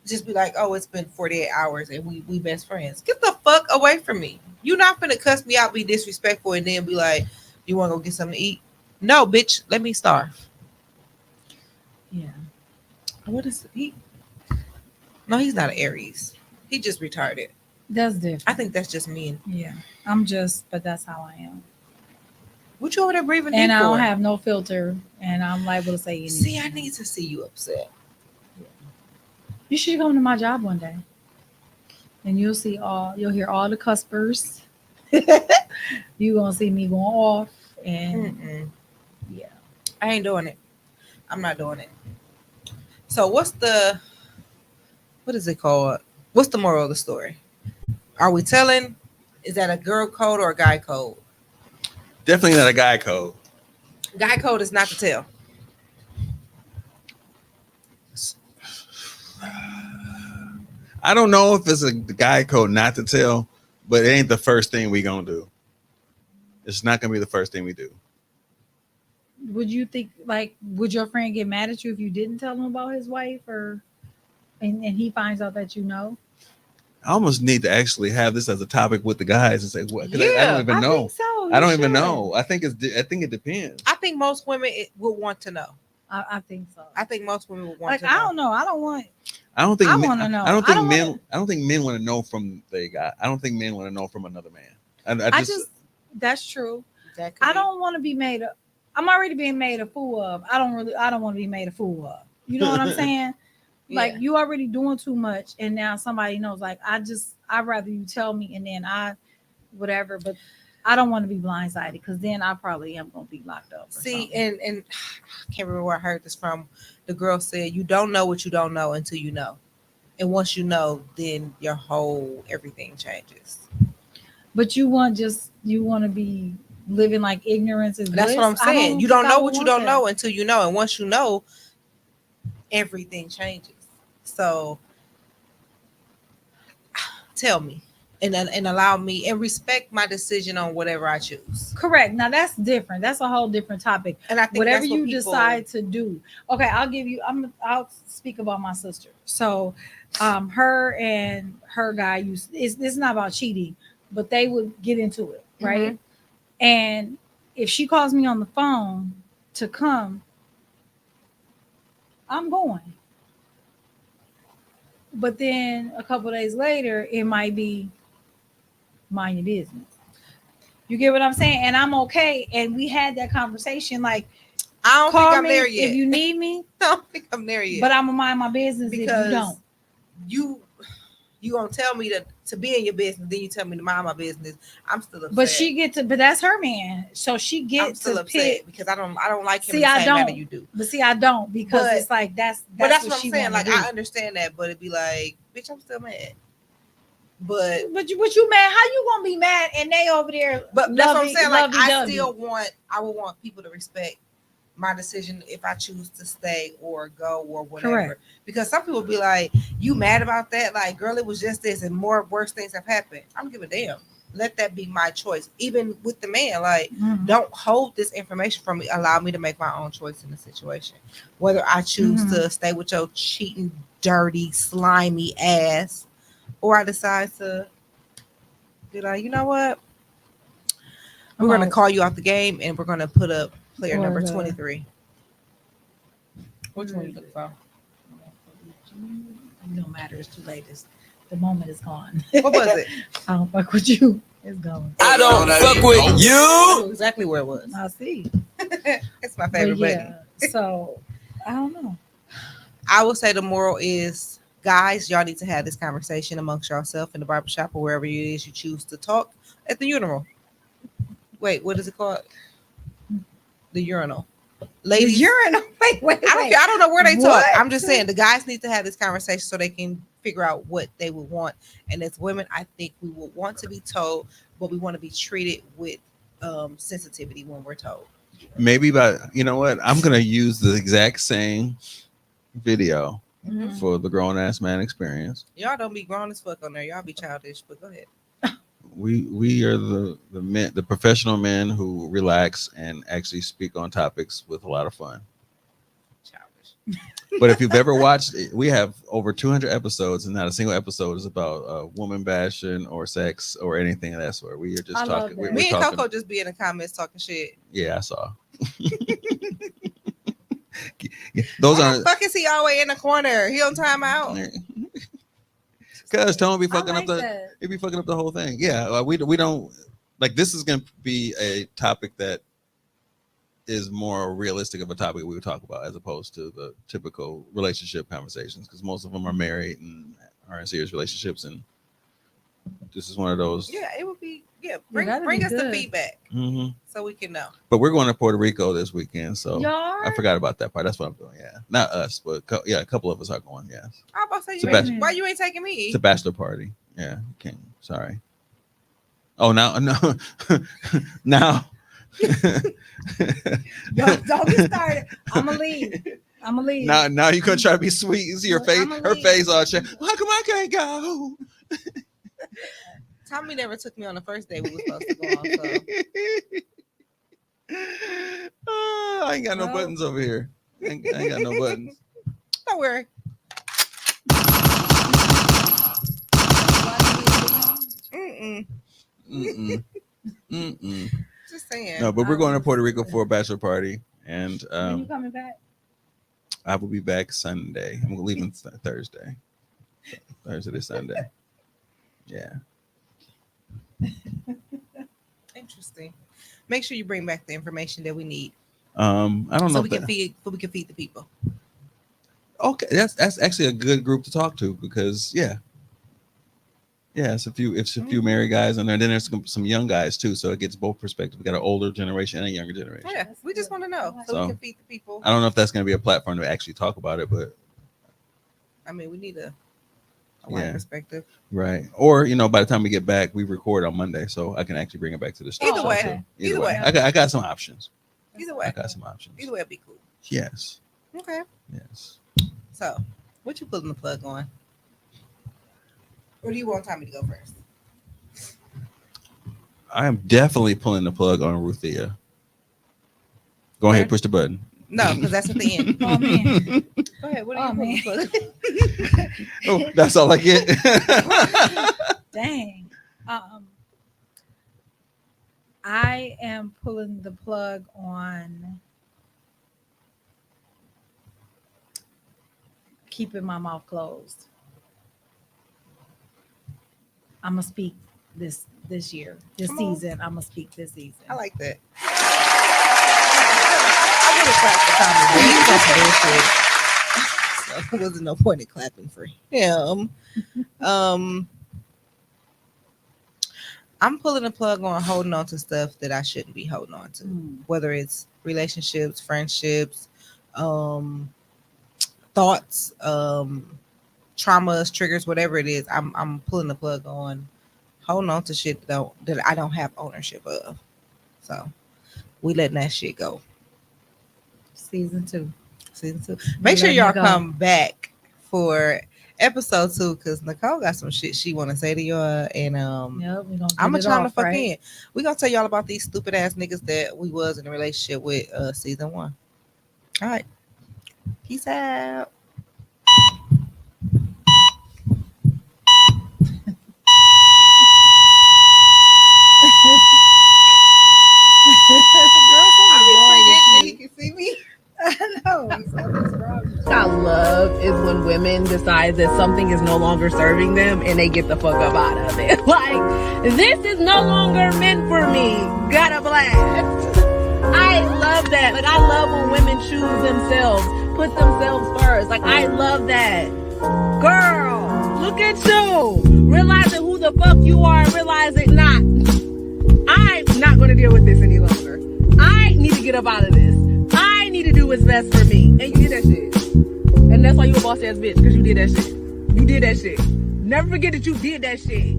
just be like, "Oh, it's been 48 hours, and we best friends." Get the fuck away from me! You're not gonna cuss me out, be disrespectful, and then be like, "You want to go get something to eat?" No, bitch, let me starve. Yeah. What is he? No, he's not an Aries. He just retarded. That's different. I think that's just mean. Yeah. But that's how I am. What you over there breathing And deep I don't for? have no filter, and I'm liable to say anything. See, I need to see you upset. You should come to my job one day, and you'll hear all the cuspers. You gonna see me going off, and Mm-mm. yeah. I ain't doing it. I'm not doing it. So what is it called? What's the moral of the story? Are we telling? Is that a girl code or a guy code? Definitely not a guy code. Guy code is not to tell. I don't know if it's a guy code not to tell, but it ain't the first thing we gonna do. It's not gonna be the first thing we do. Would you think would your friend get mad at you if you didn't tell him about his wife, and he finds out that you know? I almost need to actually have this as a topic with the guys and say what? 'Cause I don't even I know. think so. I don't You even should. know. I think it depends. I think most women will want to know. I think so. I think most women would want Like to know. I don't know. I don't want. I don't think I men, wanna know. I don't think I don't men. wanna- I don't think men want to know from the guy. I don't think men want to know from another man. I just that's true. That could I be. don't want to be made a. I'm already being made a fool of. I don't want to be made a fool of. You know what I'm saying? Like Yeah. you already doing too much, and now somebody knows. Like I'd rather you tell me, and then whatever. But I don't want to be blindsided because then I probably am gonna be locked up. See, and I can't remember where I heard this from. The girl said, "You don't know what you don't know until you know, and once you know, then your whole everything changes." But you want to be living like ignorance is That's bliss? what I'm I saying. You don't think I know would what you want don't that. know until you know, and once you know, everything changes. So tell me and allow me and respect my decision on whatever I choose. Correct. Now that's different. That's a whole different topic. And I think Whatever that's what you people- decide to do. Okay, I'll speak about my sister. So her and her guy it's not about cheating, but they would get into it, right? Mhm. And if she calls me on the phone to come, I'm going. But then a couple days later, it might be mind your business. You get what I'm saying? And I'm okay. And we had that conversation. Like, I don't call think I'm me there yet. if you need me, I don't think I'm there yet. but I'm gonna mind my business if you because don't. you gonna tell me to be in your business, then you tell me to mind my business. I'm still upset. But that's her man. So she I'm gets still to upset pick. because I don't like him See, in the I same manner don't. you do. But see, I don't because But- it's like that's But that's what she I'm saying. wanna Like do. I understand that, but it'd be like, bitch, I'm still mad. But you mad? How you gonna be mad? And they over there. that's what I'm saying. Like I lovey-dovey. still want people to respect my decision if I choose to stay or go or whatever. Correct. Because some people be like, you mad about that? Like, girl, it was just this and more worse things have happened. I don't give a damn. Let that be my choice. Even with the man, like, Mhm. don't hold this information from me. Allow me to make my own choice in the situation. Whether I choose to stay with your cheating, dirty, slimy ass, or I decide to be like, you know what? We're going to call you out the game and we're going to put up player Or number the- 23. Which one you looking for? No matter. It's too late. The moment is gone. What was it? I don't fuck with you. It's gone. I don't fuck with I you. knew exactly where it was. I see. It's my But favorite button. yeah. So I don't know. I will say the moral is, guys, y'all need to have this conversation amongst yourself in the barbershop or wherever it is you choose to talk at the funeral. Wait, what is it called? The urinal. Ladies, Ladies, urinal. Wait. I don't know where they talk. What? I'm just saying the guys need to have this conversation so they can figure out what they would want. And as women, I think we would want to be told, but we want to be treated with sensitivity when we're told. Maybe, but you know what? I'm gonna use the exact same video Mhm. for the grown ass man experience. Y'all don't be grown as fuck on there. Y'all be childish, but go ahead. We are the men, the professional men who relax and actually speak on topics with a lot of fun. Childish. But if you've ever watched it, we have over 200 episodes, and not a single episode is about woman bashing or sex or anything of that sort. We are just I love talking. that. We're Me and talking. Coco just be in the comments talking shit. Yeah, I saw. Yeah, those Why aren't. the fuck is he always in the corner? He on timeout. Cause Tone be I fucking like up the. that. He be fucking up the whole thing. Yeah, we don't like. This is gonna be a topic that is more realistic of a topic we would talk about as opposed to the typical relationship conversations, because most of them are married and are in serious relationships, and this is one of those. Yeah, it would be. Yeah, that'd bring be us the good. feedback Mhm. so we can know. But we're going to Puerto Rico this weekend, so Y'all I forgot about that part. That's what I'm doing. Yeah, not us, but a couple of us are going. Yes, I was about to say, Sebastian. why you ain't taking me? it's a bachelor party. Yeah, King. Sorry. Oh, now, now. Y'all don't get started. I'ma leave. Now you gonna try to be sweet. You see her face, I'ma her leave. face all checked. How come I can't go? Tommy never took me on the first day we were supposed to go on. So I ain't got no Well. buttons over here. I ain't got no buttons. don't worry. Mm-mm. Mm-mm. Just saying. No, but we're going to Puerto Rico for a bachelor party, and When you coming back? I will be back Sunday. I'm leaving Thursday. Thursday to Sunday. Yeah. Interesting. Make sure you bring back the information that we need, I don't know. so if we can that- feed the people. Okay, that's actually a good group to talk to, because it's a few married guys in there. Then there's some young guys too, so it gets both perspectives. We got an older generation and a younger generation. Yeah, we just want to know so So- we can feed the people. I don't know if that's going to be a platform to actually talk about it, but I mean, we need a wide Yeah. perspective. right. Or by the time we get back, we record on Monday, so I can actually bring it back to the studio. Either way. too. Either way. I got some options. Either I way, got some options. either way, it'd be cool. Yes. Okay. Yes. So, what you pulling the plug on? Or do you want Tommy to go first? I am definitely pulling the plug on Ruthia. Go ahead, push the button. No, because that's at the end. Oh man. Go ahead. What Oh, are you man. pulling the plug? Oh, that's all I get. Dang. I am pulling the plug on keeping my mouth closed. I'm gonna speak this year, this Come on. season. I'm gonna speak this season. I like that. I would have clapped for Tommy, but he was on some bullshit. So there wasn't no point in clapping for him. I'm pulling the plug on holding on to stuff that I shouldn't be holding on to, whether it's relationships, friendships, thoughts, traumas, triggers, whatever it is. I'm pulling the plug on holding on to shit that I don't have ownership of. So we letting that shit go. Season 2. Make sure letting y'all it go. come back for episode 2, because Nicole got some shit she want to say to y'all, and Yep, we gonna I'm get gonna it try to off, fuck right? in. We gonna tell y'all about these stupid ass niggas that we was in a relationship with season 1. All right, peace out. He can see me. I know. Something's wrong. What I love is when women decide that something is no longer serving them and they get the fuck up out of it. Like, this is no longer meant for me. Got a blast. I love that. Like, I love when women choose themselves, put themselves first. Like, I love that. Girl, look at you. Realizing who the fuck you are and realizing not. I I'm not going to deal with this any longer. I need to get up out of this. I need to do what's best for me. And you did that shit. And that's why you a boss ass bitch, because you did that shit. You did that shit. Never forget that you did that shit.